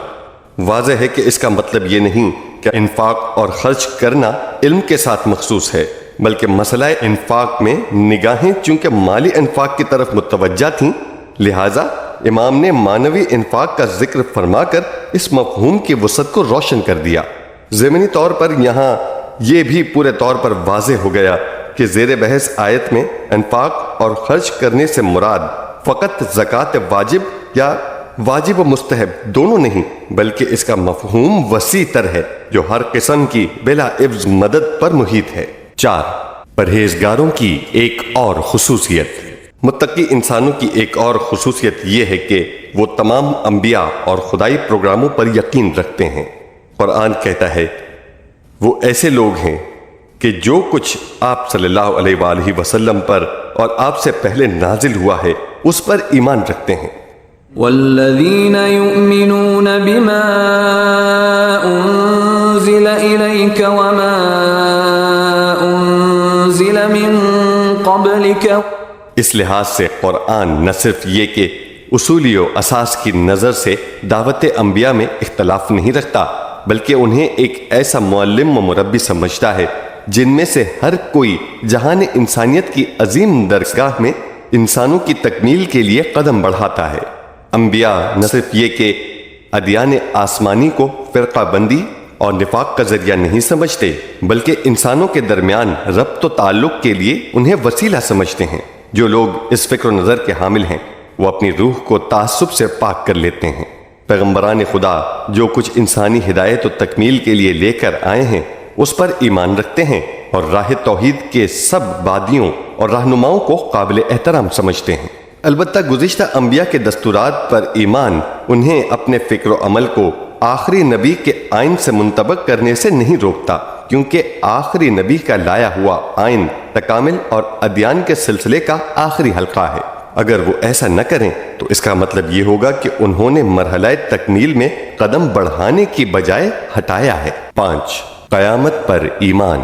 واضح ہے کہ اس کا مطلب یہ نہیں کہ انفاق اور خرچ کرنا علم کے ساتھ مخصوص ہے، بلکہ مسئلہ انفاق میں نگاہیں چونکہ مالی انفاق کی طرف متوجہ تھیں، لہٰذا امام نے معنوی انفاق کا ذکر فرما کر اس مفہوم کی وسعت کو روشن کر دیا۔ ضمنی طور پر یہاں یہ بھی پورے طور پر واضح ہو گیا کہ زیر بحث آیت میں انفاق اور خرچ کرنے سے مراد فقط زکوٰۃ واجب یا واجب و مستحب دونوں نہیں، بلکہ اس کا مفہوم وسیع تر ہے جو ہر قسم کی بلا عوض مدد پر محیط ہے۔ 4. پرہیزگاروں کی ایک اور خصوصیت۔ متقی انسانوں کی ایک اور خصوصیت یہ ہے کہ وہ تمام انبیاء اور خدائی پروگراموں پر یقین رکھتے ہیں۔ قرآن کہتا ہے وہ ایسے لوگ ہیں کہ جو کچھ آپ صلی اللہ علیہ وآلہ وسلم پر اور آپ سے پہلے نازل ہوا ہے اس پر ایمان رکھتے ہیں۔ والذین یؤمنون بما انزل الیک وما انزل من قبلک۔ اس لحاظ سے قرآن نہ صرف یہ کہ اصولی و اساس کی نظر سے دعوت انبیاء میں اختلاف نہیں رکھتا، بلکہ انہیں ایک ایسا معلم و مربی سمجھتا ہے جن میں سے ہر کوئی جہان انسانیت کی عظیم درگاہ میں انسانوں کی تکمیل کے لیے قدم بڑھاتا ہے۔ انبیاء نہ صرف یہ کہ ادیان آسمانی کو فرقہ بندی اور نفاق کا ذریعہ نہیں سمجھتے، بلکہ انسانوں کے درمیان ربط و تعلق کے لیے انہیں وسیلہ سمجھتے ہیں۔ جو لوگ اس فکر و نظر کے حامل ہیں وہ اپنی روح کو تعصب سے پاک کر لیتے ہیں۔ پیغمبران خدا جو کچھ انسانی ہدایت و تکمیل کے لیے لے کر آئے ہیں اس پر ایمان رکھتے ہیں اور راہ توحید کے سب بادیوں اور رہنماؤں کو قابل احترام سمجھتے ہیں۔ البتہ گزشتہ انبیاء کے دستورات پر ایمان انہیں اپنے فکر و عمل کو آخری نبی کے آئین سے منطبق کرنے سے نہیں روکتا، کیونکہ آخری نبی کا لایا ہوا آئین تکامل اور ادیان کے سلسلے کا آخری حلقہ ہے۔ اگر وہ ایسا نہ کریں تو اس کا مطلب یہ ہوگا کہ انہوں نے مرحلہ تکمیل میں قدم بڑھانے کی بجائے ہٹایا ہے۔ 5. قیامت پر ایمان،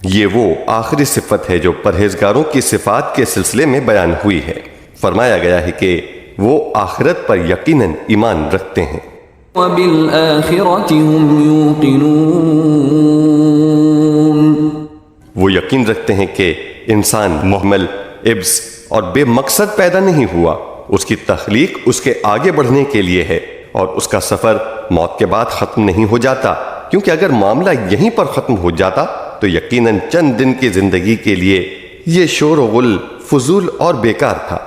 یہ وہ آخری صفت ہے جو پرہیزگاروں کی صفات کے سلسلے میں بیان ہوئی ہے۔ فرمایا گیا ہے کہ وہ آخرت پر یقیناً ایمان رکھتے ہیں۔ وَبِالْآخِرَةِ هُمْ يُوقِنُونَ، وہ یقین رکھتے ہیں کہ انسان محمل، عبث اور بے مقصد پیدا نہیں ہوا، اس کی تخلیق اس کے آگے بڑھنے کے لیے ہے، اور اس کا سفر موت کے بعد ختم نہیں ہو جاتا، کیونکہ اگر معاملہ یہیں پر ختم ہو جاتا تو یقیناً چند دن کی زندگی کے لیے یہ شور و غل فضول اور بیکار تھا۔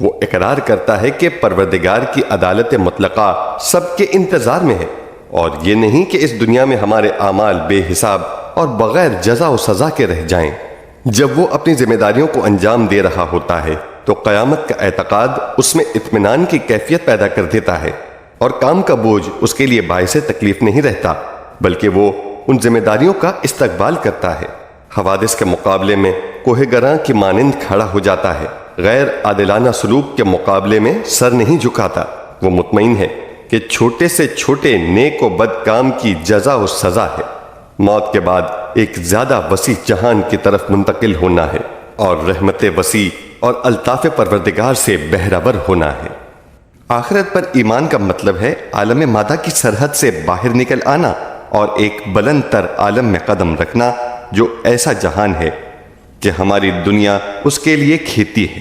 وہ اقرار کرتا ہے کہ پروردگار کی عدالت مطلقہ سب کے انتظار میں ہے، اور یہ نہیں کہ اس دنیا میں ہمارے اعمال بے حساب اور بغیر جزا و سزا کے رہ جائیں۔ جب وہ اپنی ذمہ داریوں کو انجام دے رہا ہوتا ہے تو قیامت کا اعتقاد اس میں اطمینان کی کیفیت پیدا کر دیتا ہے، اور کام کا بوجھ اس کے لیے باعث تکلیف نہیں رہتا، بلکہ وہ ان ذمہ داریوں کا استقبال کرتا ہے۔ حوادث کے مقابلے میں کوہ گراں کی مانند کھڑا ہو جاتا ہے، غیر عادلانہ سلوک کے مقابلے میں سر نہیں جھکاتا۔ وہ مطمئن ہے کہ چھوٹے سے چھوٹے نیک و بد کام کی جزا و سزا ہے۔ موت کے بعد ایک زیادہ وسیع جہان کی طرف منتقل ہونا ہے، اور رحمت وسیع اور الطاف پروردگار سے بہرہور ہونا ہے۔ آخرت پر ایمان کا مطلب ہے عالم مادہ کی سرحد سے باہر نکل آنا اور ایک بلند تر عالم میں قدم رکھنا، جو ایسا جہان ہے کہ ہماری دنیا اس کے لیے کھیتی ہے۔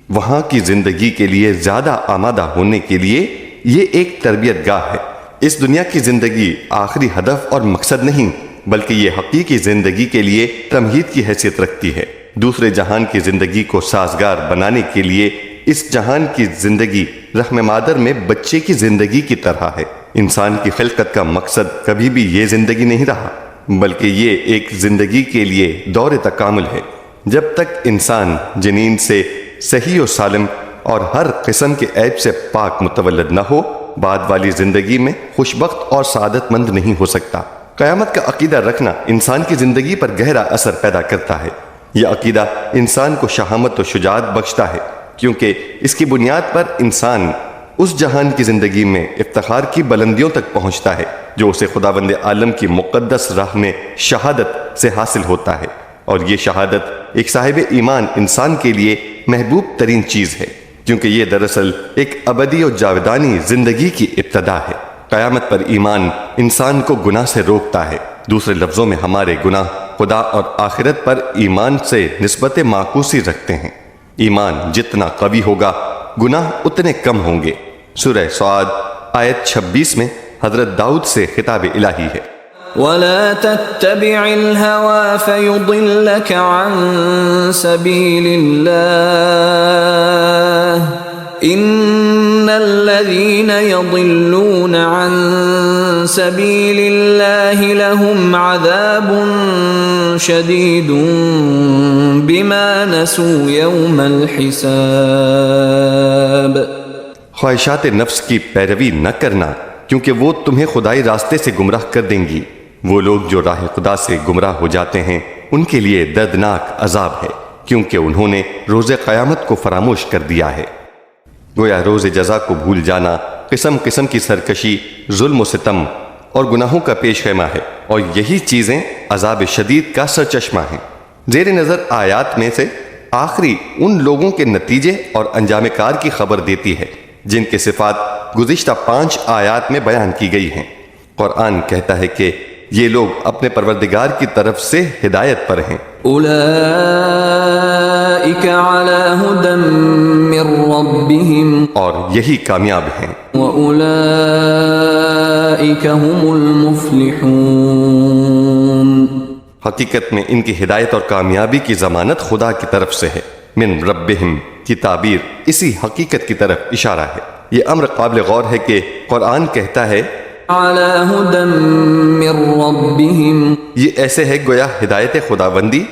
وہاں کی زندگی کے لیے زیادہ آمادہ ہونے کے لیے یہ ایک تربیت گاہ ہے۔ اس دنیا کی زندگی آخری ہدف اور مقصد نہیں، بلکہ یہ حقیقی زندگی کے لیے تمہید کی حیثیت رکھتی ہے۔ دوسرے جہان کی زندگی کو سازگار بنانے کے لیے اس جہان کی زندگی رحم مادر میں بچے کی زندگی کی طرح ہے۔ انسان کی خلقت کا مقصد کبھی بھی یہ زندگی نہیں رہا، بلکہ یہ ایک زندگی کے لیے دور تکامل ہے۔ جب تک انسان جنین سے صحیح و سالم اور ہر قسم کے عیب سے پاک متولد نہ ہو، بعد والی زندگی میں خوشبخت اور سعادت مند نہیں ہو سکتا۔ قیامت کا عقیدہ رکھنا انسان کی زندگی پر گہرا اثر پیدا کرتا ہے۔ یہ عقیدہ انسان کو شہامت و شجاعت بخشتا ہے، کیونکہ اس کی بنیاد پر انسان اس جہان کی زندگی میں افتخار کی بلندیوں تک پہنچتا ہے جو اسے خداوند عالم کی مقدس راہ میں شہادت سے حاصل ہوتا ہے، اور یہ شہادت ایک صاحب ایمان انسان کے لیے محبوب ترین چیز ہے، کیونکہ یہ دراصل ایک ابدی و جاودانی زندگی کی ابتدا ہے۔ قیامت پر ایمان انسان کو گناہ سے روکتا ہے۔ دوسرے لفظوں میں ہمارے گناہ خدا اور آخرت پر ایمان سے نسبت معکوسی رکھتے ہیں۔ ایمان جتنا قوی ہوگا، گناہ اتنے کم ہوں گے۔ سورہ صاد آیت 26 میں حضرت داؤد سے خطاب الہی ہے۔ وَلَا تَتَّبِعِ الْهَوَى فَيُضِلَّكَ عَن سَبِيلِ اللَّهِ إِنَّ الَّذِينَ يَضِلُّونَ عَن سَبِيلِ اللَّهِ لَهُمْ عَذَابٌ شَدِيدٌ بِمَا نَسُوا يَوْمَ الْحِسَابِ۔ خواہشات نفس کی پیروی نہ کرنا، کیونکہ وہ تمہیں خدائی راستے سے گمراہ کر دیں گی۔ وہ لوگ جو راہ خدا سے گمراہ ہو جاتے ہیں ان کے لیے دردناک عذاب ہے، کیونکہ انہوں نے روز قیامت کو فراموش کر دیا ہے۔ گویا روز جزا کو بھول جانا قسم قسم کی سرکشی، ظلم و ستم اور گناہوں کا پیش خیمہ ہے، اور یہی چیزیں عذاب شدید کا سرچشمہ ہیں۔ زیر نظر آیات میں سے آخری ان لوگوں کے نتیجے اور انجام کار کی خبر دیتی ہے جن کے صفات گزشتہ 5 آیات میں بیان کی گئی ہیں۔ قرآن کہتا ہے کہ یہ لوگ اپنے پروردگار کی طرف سے ہدایت پر ہیں۔ اولئک علی ھدی من ربہم، اور یہی کامیاب ہیں۔ واولئک ھم المفلحون، حقیقت میں ان کی ہدایت اور کامیابی کی ضمانت خدا کی طرف سے ہے۔ من ربہم کی تعبیر اسی حقیقت کی طرف اشارہ ہے۔ یہ امر قابل غور ہے کہ قرآن کہتا ہے علی ھدی من ربہم، یہ ایسے ہے گویا ہدایت خداوندی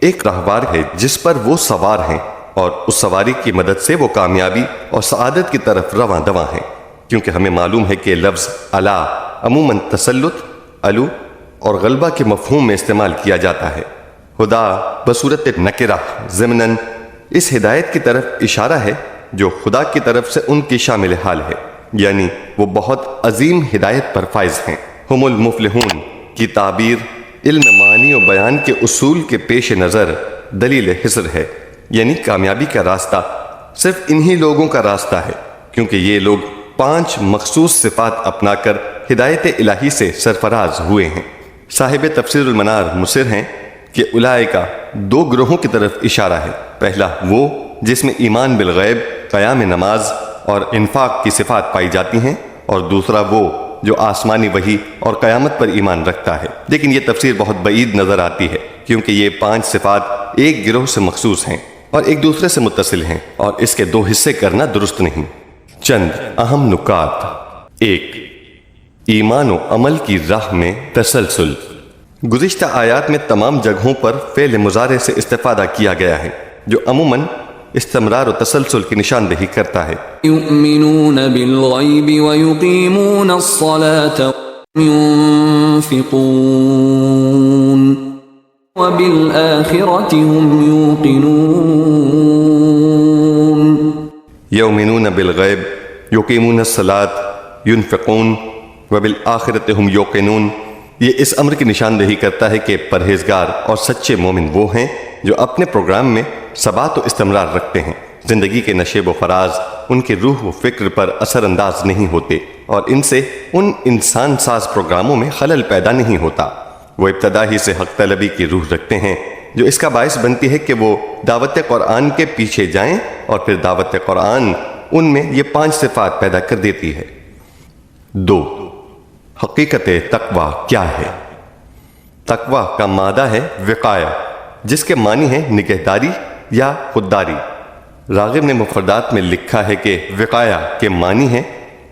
ایک راہوار ہے جس پر وہ سوار ہیں، اور اس سواری کی مدد سے وہ کامیابی اور سعادت کی طرف رواں دواں ہیں۔ کیونکہ ہمیں معلوم ہے کہ لفظ علا عموماً تسلط، علو اور غلبہ کے مفہوم میں استعمال کیا جاتا ہے۔ خدا بصورت نکرہ ضمناً اس ہدایت کی طرف اشارہ ہے جو خدا کی طرف سے ان کی شامل حال ہے، یعنی وہ بہت عظیم ہدایت پر فائز ہیں۔ ہم المفلحون کی تعبیر علم بیان کے اصول کے پیش نظر دلیل حصر ہے، یعنی کامیابی کا راستہ صرف انہی لوگوں کا راستہ ہے، کیونکہ یہ لوگ 5 مخصوص صفات اپنا کر ہدایت الہی سے سرفراز ہوئے ہیں۔ صاحب تفسیر المنار مصر ہیں کہ اولئک 2 گروہوں کی طرف اشارہ ہے۔ پہلا وہ جس میں ایمان بالغیب، قیام نماز اور انفاق کی صفات پائی جاتی ہیں، اور دوسرا وہ جو آسمانی وحی اور قیامت پر ایمان رکھتا ہے۔ لیکن یہ تفسیر بہت بعید نظر آتی ہے، کیونکہ یہ 5 صفات ایک گروہ سے مخصوص ہیں اور ایک دوسرے سے متصل ہیں، اور اس کے 2 حصے کرنا درست نہیں۔ چند اہم نکات۔ 1، ایمان و عمل کی راہ میں تسلسل۔ گزشتہ آیات میں تمام جگہوں پر فعل مضارع سے استفادہ کیا گیا ہے، جو عموماً استمرار و تسلسل کی نشاندہی کرتا ہے۔ يؤمنون بالغیب ويقيمون الصلاة وينفقون وبالآخرة هم يوقنون۔ یؤمنون بالغیب، یقیمون الصلاۃ، ینفقون وبالآخرۃ ہم یوقنون۔ یہ اس امر کی نشاندہی کرتا ہے کہ پرہیزگار اور سچے مومن وہ ہیں جو اپنے پروگرام میں ثبات و استمرار رکھتے ہیں، زندگی کے نشیب و فراز ان کے روح و فکر پر اثر انداز نہیں ہوتے، اور ان سے ان انسان ساز پروگراموں میں خلل پیدا نہیں ہوتا۔ وہ ابتدا ہی سے حق طلبی کی روح رکھتے ہیں، جو اس کا باعث بنتی ہے کہ وہ دعوت قرآن کے پیچھے جائیں، اور پھر دعوت قرآن ان میں یہ 5 صفات پیدا کر دیتی ہے۔ 2، حقیقت تقوی کیا ہے؟ تقوی کا مادہ ہے وقایہ، جس کے معنی ہے نگہداری یا خودداری۔ راغب نے مفردات میں لکھا ہے کہ وقایہ کے معنی ہے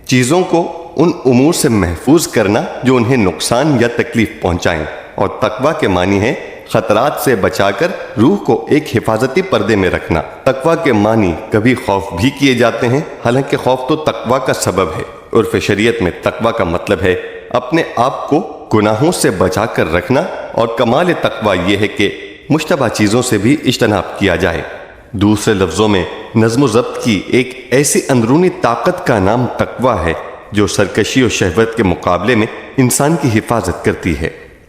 چیزوں کو ان امور سے محفوظ کرنا جو انہیں نقصان یا تکلیف پہنچائیں، اور تقوی کے معنی ہے خطرات سے بچا کر روح کو ایک حفاظتی پردے میں رکھنا۔ تقوی کے معنی کبھی خوف بھی کیے جاتے ہیں، حالانکہ خوف تو تقوی کا سبب ہے۔ عرف شریعت میں تقوی کا مطلب ہے اپنے آپ کو گناہوں سے بچا کر رکھنا، اور کمال تقوی یہ ہے کہ مشتبہ چیزوں سے بھی اجتناب کیا جائے۔ دوسرے لفظوں میں نظم و ضبط کی ایک ایسی اندرونی طاقت کا نام تقوی ہے جو سرکشی و شہوت کے مقابلے میں انسان کی حفاظت کرتی ہے۔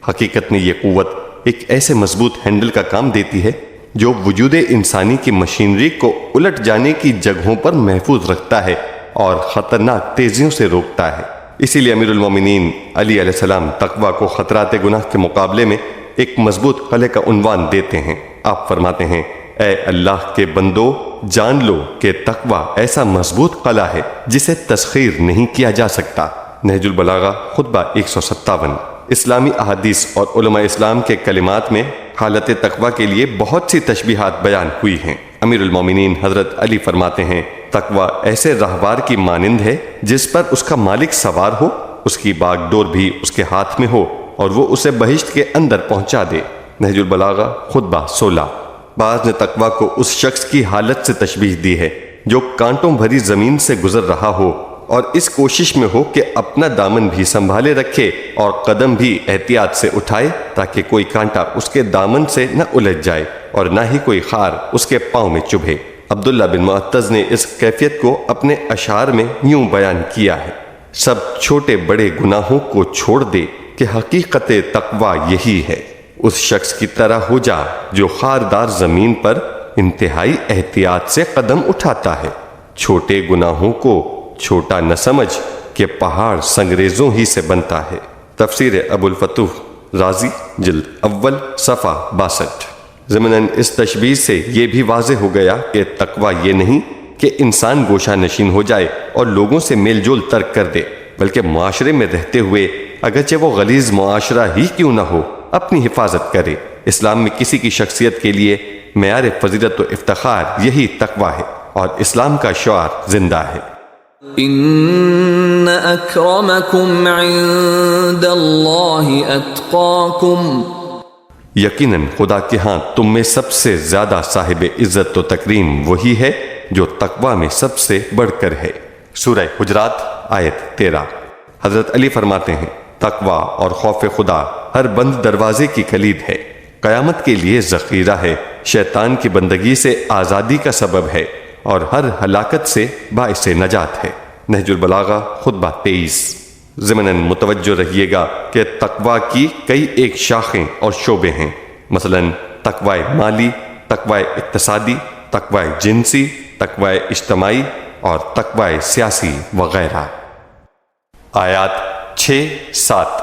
حقیقت میں یہ قوت ایک ایسے مضبوط ہینڈل کا کام دیتی ہے جو وجود انسانی کی مشینری کو الٹ جانے کی جگہوں پر محفوظ رکھتا ہے اور خطرناک تیزیوں سے روکتا ہے۔ اسی لیے امیر المومنین علی علیہ السلام تقوی کو خطرات گناہ کے مقابلے میں ایک مضبوط قلعے کا عنوان دیتے ہیں۔ آپ فرماتے ہیں، اے اللہ کے بندو، جان لو کہ تقوی ایسا مضبوط قلعہ ہے جسے تسخیر نہیں کیا جا سکتا۔ نہج البلاغہ خطبہ 157۔ اسلامی احادیث اور علماء اسلام کے کلمات میں حالت تقوی کے لیے بہت سی تشبیہات بیان ہوئی ہیں۔ امیر المومنین حضرت علی فرماتے ہیں، تقوی ایسے راہبار کی مانند ہے جس پر اس کا مالک سوار ہو، اس کی باغ ڈور بھی اس کے ہاتھ میں ہو، اور وہ اسے بہشت کے اندر پہنچا دے۔ نہج البلاغہ خطبہ 16۔ بعض نے تقوی کو اس شخص کی حالت سے تشبیہ دی ہے جو کانٹوں بھری زمین سے گزر رہا ہو اور اس کوشش میں ہو کہ اپنا دامن بھی سنبھالے رکھے اور قدم بھی احتیاط سے اٹھائے تاکہ کوئی کانٹا اس کے دامن سے نہ الجھ جائے اور نہ ہی کوئی خار اس کے پاؤں میں چبھے۔ عبداللہ بن معتز نے اس کیفیت کو اپنے اشعار میں یوں بیان کیا ہے، سب چھوٹے بڑے گناہوں کو چھوڑ دے کہ حقیقت تقوی یہی ہے، اس شخص کی طرح ہو جا جو خاردار زمین پر انتہائی احتیاط سے قدم اٹھاتا ہے۔ چھوٹے گناہوں کو چھوٹا نہ سمجھ کہ پہاڑ سنگریزوں ہی سے بنتا ہے۔ تفسیر ابو الفتوح رازی جلد اول صفحہ 62۔ ضمناً اس تشبیہ سے یہ بھی واضح ہو گیا کہ تقوی یہ نہیں کہ انسان گوشہ نشین ہو جائے اور لوگوں سے میل جول ترک کر دے، بلکہ معاشرے میں رہتے ہوئے اگرچہ وہ غلیظ معاشرہ ہی کیوں نہ ہو اپنی حفاظت کرے۔ اسلام میں کسی کی شخصیت کے لیے معیار فضیلت و افتخار یہی تقوی ہے، اور اسلام کا شعار زندہ ہے۔ ان اکرمکم عند اللہ اتقاکم، یقیناً خدا کے ہاں تم میں سب سے زیادہ صاحب عزت و تکریم وہی ہے جو تقوی میں سب سے بڑھ کر ہے۔ سورہ حجرات آیت 13۔ حضرت علی فرماتے ہیں، تقوی اور خوف خدا ہر بند دروازے کی کلید ہے، قیامت کے لیے ذخیرہ ہے، شیطان کی بندگی سے آزادی کا سبب ہے، اور ہر ہلاکت سے باعث نجات ہے۔ نہج البلاغہ خطبہ 23۔ ضمناً متوجہ رہیے گا کہ تقوی کی کئی ایک شاخیں اور شعبے ہیں، مثلاً تقوی مالی، تقوی اقتصادی، تقوی جنسی، تقوی اجتماعی اور تقوی سیاسی وغیرہ۔ آیات 6-7۔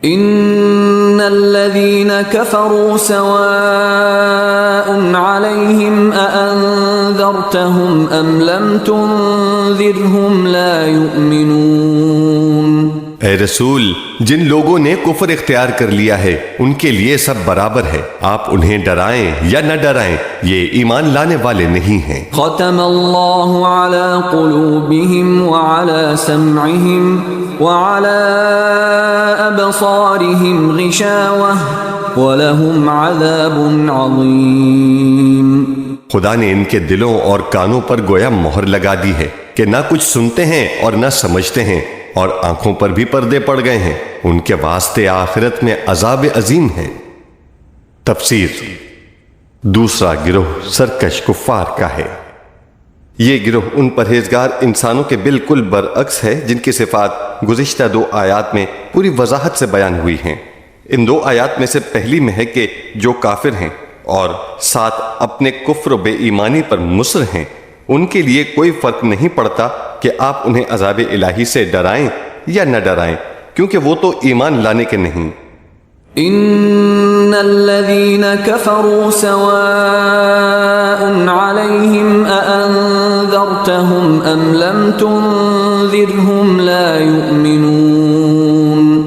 ان الذين كفروا سواء عليهم أأنذرتهم ام لم تنذرهم لا يؤمنون۔ اے رسول، جن لوگوں نے کفر اختیار کر لیا ہے ان کے لیے سب برابر ہے، آپ انہیں ڈرائیں یا نہ ڈرائیں، یہ ایمان لانے والے نہیں ہیں۔ ختم اللہ علی قلوبہم وعلی سمعہم وعلی ابصارہم غشاوہ ولہم عذاب عظیم۔ خدا نے ان کے دلوں اور کانوں پر گویا مہر لگا دی ہے کہ نہ کچھ سنتے ہیں اور نہ سمجھتے ہیں، اور آنکھوں پر بھی پردے پڑ گئے ہیں، ان کے واسطے آخرت میں عذاب عظیم ہے۔ تفسیر۔ دوسرا گروہ سرکش کفار کا ہے۔ یہ گروہ ان پرہیزگار انسانوں کے بالکل برعکس ہے جن کی صفات گزشتہ 2 آیات میں پوری وضاحت سے بیان ہوئی ہیں۔ ان 2 آیات میں سے پہلی میں ہے کہ جو کافر ہیں اور ساتھ اپنے کفر و بے ایمانی پر مصر ہیں، ان کے لیے کوئی فرق نہیں پڑتا کہ آپ انہیں عذاب الہی سے ڈرائیں یا نہ ڈرائیں، کیونکہ وہ تو ایمان لانے کے نہیں۔ ان الذين كفروا سواء عليهم أأنذرتهم ام لم تنذرهم لا يؤمنون۔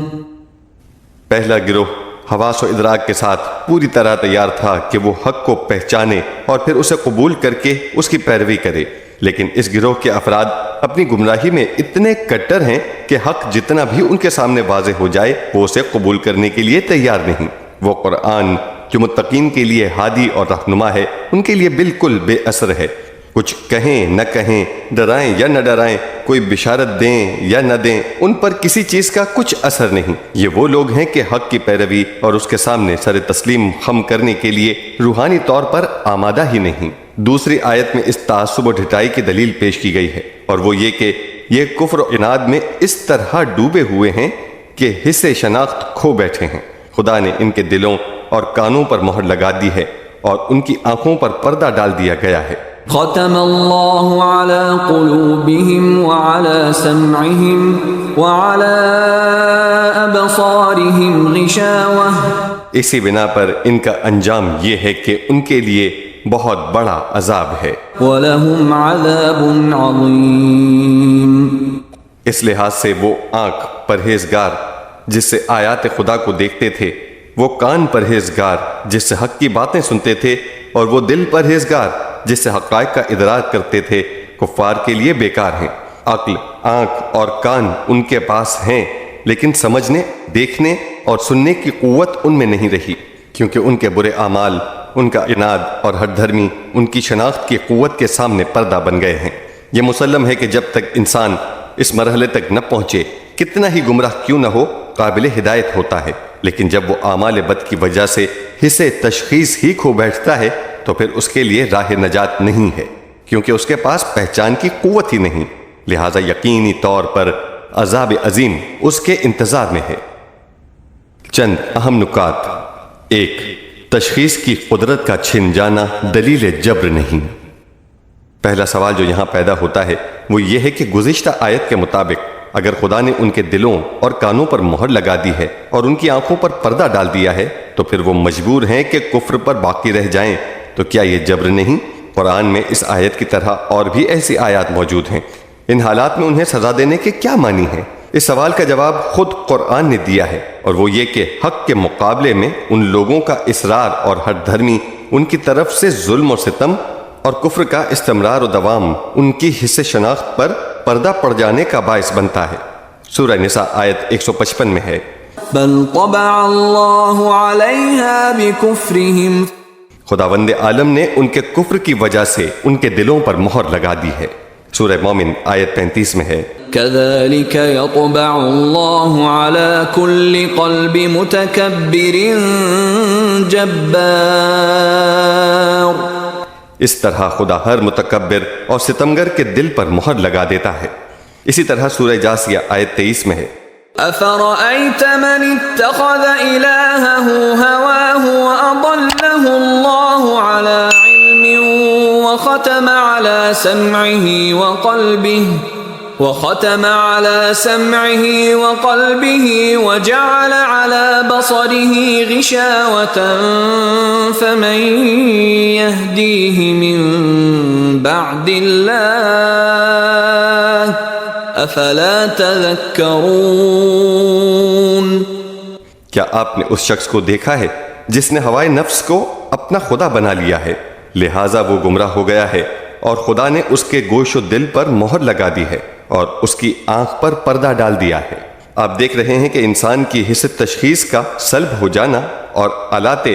پہلا گروہ حواس و ادراک کے ساتھ پوری طرح تیار تھا کہ وہ حق کو پہچانے اور پھر اسے قبول کر کے اس کی پیروی کرے، لیکن اس گروہ کے افراد اپنی گمراہی میں اتنے کٹر ہیں کہ حق جتنا بھی ان کے سامنے واضح ہو جائے وہ اسے قبول کرنے کے لیے تیار نہیں۔ وہ قرآن جو متقین کے لیے ہادی اور رہنما ہے ان کے لیے بالکل بے اثر ہے، کچھ کہیں نہ کہیں، ڈرائیں یا نہ ڈرائیں، کوئی بشارت دیں یا نہ دیں، ان پر کسی چیز کا کچھ اثر نہیں۔ یہ وہ لوگ ہیں کہ حق کی پیروی اور اس کے سامنے سر تسلیم خم کرنے کے لیے روحانی طور پر آمادہ ہی نہیں۔ دوسری آیت میں اس تعصب و ڈھٹائی کی دلیل پیش کی گئی ہے، اور وہ یہ کہ یہ کفر و عناد میں اس طرح ڈوبے ہوئے ہیں کہ حس شناخت کھو بیٹھے ہیں۔ خدا نے ان کے دلوں اور کانوں پر مہر لگا دی ہے اور ان کی آنکھوں پر پردہ ڈال دیا گیا ہے۔ ختم اللہ علی قلوبہم وعلی سمعہم وعلی ابصارہم غشاوہ۔ اسی بنا پر ان کا انجام یہ ہے کہ ان کے لیے بہت بڑا عذاب ہے، وَلَهُمْ عَذَابٌ عَظِيمٌ۔ اس لحاظ سے وہ آنکھ پرہیزگار جس سے آیات خدا کو دیکھتے تھے، وہ کان پرہیزگار جس سے حق کی باتیں سنتے تھے، اور وہ دل پرہیزگار جس سے حقائق کا ادراک کرتے تھے، کفار کے لیے بیکار ہیں۔ عقل، آنکھ اور کان ان کے پاس ہیں، لیکن سمجھنے، دیکھنے اور سننے کی قوت ان میں نہیں رہی، کیونکہ ان کے برے اعمال، ان کا عناد اور ہٹ دھرمی ان کی شناخت کی قوت کے سامنے پردہ بن گئے ہیں۔ یہ مسلم ہے کہ جب تک انسان اس مرحلے تک نہ پہنچے، کتنا ہی گمراہ کیوں نہ ہو، قابل ہدایت ہوتا ہے، لیکن جب وہ اعمال بد کی وجہ سے حصے تشخیص ہی کھو بیٹھتا ہے تو پھر اس کے لیے راہ نجات نہیں ہے، کیونکہ اس کے پاس پہچان کی قوت ہی نہیں، لہٰذا یقینی طور پر عذاب عظیم اس کے انتظار میں ہے۔ چند اہم نکات۔ 1. تشخیص کی قدرت کا چھن جانا دلیل جبر نہیں۔ پہلا سوال جو یہاں پیدا ہوتا ہے وہ یہ ہے کہ گزشتہ آیت کے مطابق اگر خدا نے ان کے دلوں اور کانوں پر مہر لگا دی ہے اور ان کی آنکھوں پر پردہ ڈال دیا ہے تو پھر وہ مجبور ہیں کہ کفر پر باقی رہ جائیں، تو کیا یہ جبر نہیں؟ قرآن میں اس آیت کی طرح اور بھی ایسی آیات موجود ہیں۔ ان حالات میں انہیں سزا دینے کے کیا معنی ہیں؟ اس سوال کا جواب خود قرآن نے دیا ہے، اور وہ یہ کہ حق کے مقابلے میں ان لوگوں کا اصرار اور ہٹ دھرمی ان کی طرف سے ظلم و ستم اور کفر کا استمرار و دوام ان کی حصے شناخت پر پردہ پڑ جانے کا باعث بنتا ہے۔ سورہ نساء آیت 155 میں ہے، بل طبع اللہ علیہا بکفرہم۔ خداوند عالم نے ان کے کفر کی وجہ سے ان کے دلوں پر مہر لگا دی ہے۔ سورہ مومن آیت 35 میں ہے، كذلك يطبع الله على كل قلب متكبر جبار۔ اس طرح خدا ہر متکبر اور ستمگر کے دل پر مہر لگا دیتا ہے۔ اسی طرح سورہ جاسیہ آیت 23 میں ہے أفرأيت من اتخذ إلهه هواه وأضله الله على علم وختم على سمعه وقلبه وجعل على بصره غشاوة فمن يهديه من بعد الله افلا تذکرون۔ کیا آپ نے اس شخص کو دیکھا ہے جس نے ہوائے نفس کو اپنا خدا بنا لیا ہے، لہٰذا وہ گمراہ ہو گیا ہے، اور خدا نے اس کے گوش و دل پر مہر لگا دی ہے اور اس کی آنکھ پر پردہ ڈال دیا ہے۔ آپ دیکھ رہے ہیں کہ انسان کی حس تشخیص کا سلب ہو جانا اور آلات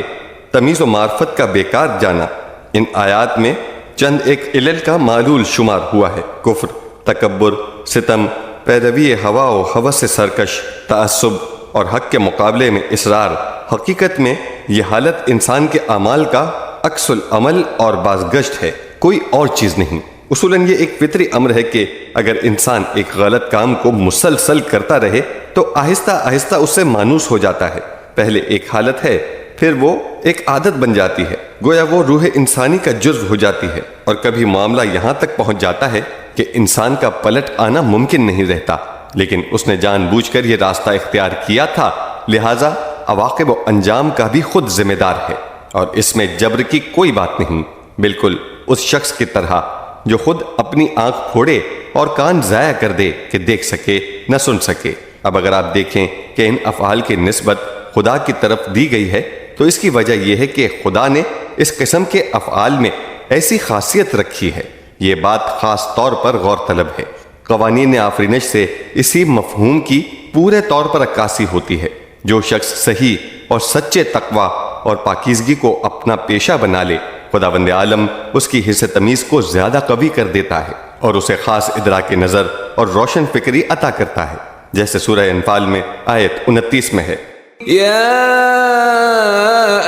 تمیز و معرفت کا بیکار جانا ان آیات میں چند ایک علل کا معلول شمار ہوا ہے۔ کفر، تکبر، ستم، پیروی ہوا و ہوس سے سرکش، تعصب اور حق کے مقابلے میں اصرار۔ حقیقت میں یہ حالت انسان کے اعمال کا عکس العمل اور بازگشت ہے، کوئی اور چیز نہیں۔ اصولاً یہ ایک فطری امر ہے کہ اگر انسان ایک غلط کام کو مسلسل کرتا رہے تو آہستہ آہستہ اس سے مانوس ہو جاتا ہے۔ پہلے ایک حالت ہے، پھر وہ ایک عادت بن جاتی ہے، گویا وہ روح انسانی کا جزو ہو جاتی ہے، اور کبھی معاملہ یہاں تک پہنچ جاتا ہے کہ انسان کا پلٹ آنا ممکن نہیں رہتا، لیکن اس نے جان بوجھ کر یہ راستہ اختیار کیا تھا، لہٰذا عواقب و انجام کا بھی خود ذمہ دار ہے، اور اس میں جبر کی کوئی بات نہیں، بالکل اس شخص کی طرح جو خود اپنی آنکھ پھوڑے اور کان ضائع کر دے کہ دیکھ سکے نہ سن سکے۔ اب اگر آپ دیکھیں کہ ان افعال کی نسبت خدا کی طرف دی گئی ہے تو اس کی وجہ یہ ہے کہ خدا نے اس قسم کے افعال میں ایسی خاصیت رکھی ہے۔ یہ بات خاص طور پر غور طلب ہے۔ قوانین آفرینش سے اسی مفہوم کی پورے طور پر عکاسی ہوتی ہے۔ جو شخص صحیح اور سچے تقوی اور پاکیزگی کو اپنا پیشہ بنا لے، خداوند عالم اس کی حس تمیز کو زیادہ قوی کر دیتا ہے اور اسے خاص ادراک نظر اور روشن فکری عطا کرتا ہے، جیسے سورہ انفال میں آیت 29 میں ہے یا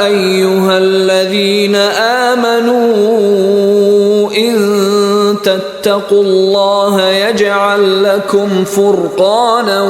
ایہا الذین آمنوا ان تتقوا اللہ یجعل لکم فرقانا۔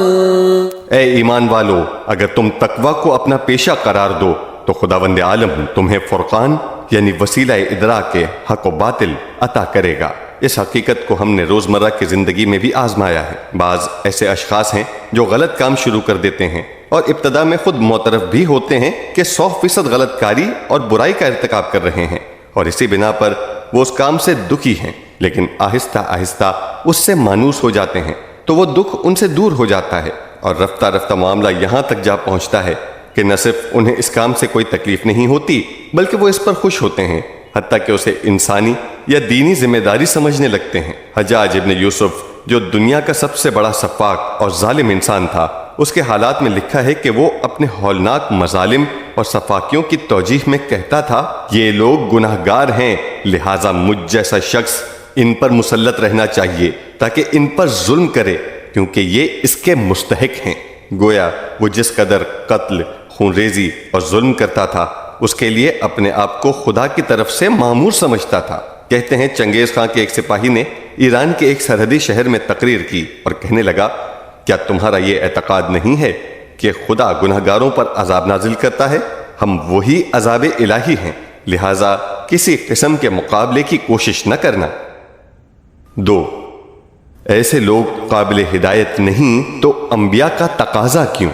اے ایمان والو، اگر تم تقوی کو اپنا پیشہ قرار دو تو خداوند عالم تمہیں فرقان یعنی وسیلہ ادراک حق و باطل عطا کرے گا۔ اس حقیقت کو ہم نے روزمرہ کی زندگی میں بھی آزمایا ہے۔ بعض ایسے اشخاص ہیں جو غلط کام شروع کر دیتے ہیں اور ابتدا میں خود معترف بھی ہوتے ہیں کہ 100% غلط کاری اور برائی کا ارتکاب کر رہے ہیں، اور اسی بنا پر وہ اس کام سے دکھی ہیں، لیکن آہستہ آہستہ اس سے مانوس ہو جاتے ہیں تو وہ دکھ ان سے دور ہو جاتا ہے، اور رفتہ رفتہ معاملہ یہاں تک جا پہنچتا ہے کہ نہ صرف انہیں اس کام سے کوئی تکلیف نہیں ہوتی بلکہ وہ اس پر خوش ہوتے ہیں، حتیٰ کہ اسے انسانی یا دینی ذمہ داری سمجھنے لگتے ہیں۔ حجاج ابن یوسف جو دنیا کا سب سے بڑا سفاک اور ظالم انسان تھا، اس کے حالات میں لکھا ہے کہ وہ اپنے ہولناک مظالم اور سفاکیوں کی توجیح میں کہتا تھا، یہ لوگ گناہ گار ہیں، لہٰذا مجھ جیسا شخص ان پر مسلط رہنا چاہیے تاکہ ان پر ظلم کرے، کیونکہ یہ اس کے مستحق ہیں۔ گویا وہ جس قدر قتل، خون ریزی اور ظلم کرتا تھا، اس کے لیے اپنے آپ کو خدا کی طرف سے مامور سمجھتا تھا۔ کہتے ہیں چنگیز خان کے ایک سپاہی نے ایران کے ایک سرحدی شہر میں تقریر کی اور کہنے لگا، کیا تمہارا یہ اعتقاد نہیں ہے کہ خدا گناہ گاروں پر عذاب نازل کرتا ہے؟ ہم وہی عذاب الہی ہیں، لہٰذا کسی قسم کے مقابلے کی کوشش نہ کرنا۔ 2. ایسے لوگ قابل ہدایت نہیں تو انبیاء کا تقاضا کیوں؟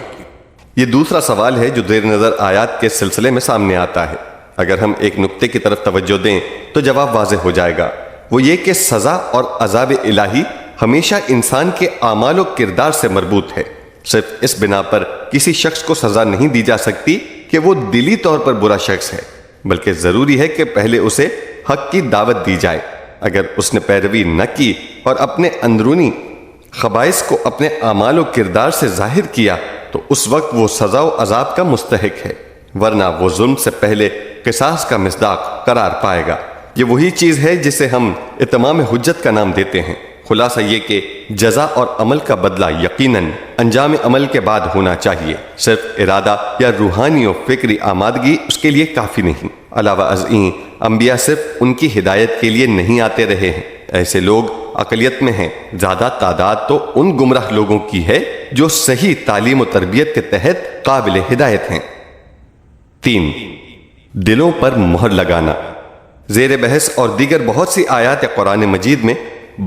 یہ دوسرا سوال ہے جو زیر نظر آیات کے سلسلے میں سامنے آتا ہے۔ اگر ہم ایک نقطے کی طرف توجہ دیں تو جواب واضح ہو جائے گا، وہ یہ کہ سزا اور عذاب الہی ہمیشہ انسان کے اعمال و کردار سے مربوط ہے۔ صرف اس بنا پر کسی شخص کو سزا نہیں دی جا سکتی کہ وہ دلی طور پر برا شخص ہے، بلکہ ضروری ہے کہ پہلے اسے حق کی دعوت دی جائے۔ اگر اس نے پیروی نہ کی اور اپنے اندرونی خبائث کو اپنے اعمال و کردار سے ظاہر کیا تو اس وقت وہ سزا و عذاب کا مستحق ہے، ورنہ وہ ظلم سے پہلے قصاص کا مصداق قرار پائے گا۔ یہ وہی چیز ہے جسے ہم اتمام حجت کا نام دیتے ہیں۔ خلاصہ یہ کہ جزا اور عمل کا بدلہ یقیناً انجام عمل کے بعد ہونا چاہیے، صرف ارادہ یا روحانی و فکری آمادگی اس کے لیے کافی نہیں۔ علاوہ ازیں انبیاء صرف ان کی ہدایت کے لیے نہیں آتے رہے ہیں، ایسے لوگ اقلیت میں ہیں، زیادہ تعداد تو ان گمراہ لوگوں کی ہے جو صحیح تعلیم و تربیت کے تحت قابل ہدایت ہیں۔ 3. دلوں پر مہر لگانا۔ زیر بحث اور دیگر بہت سی آیات قرآن مجید میں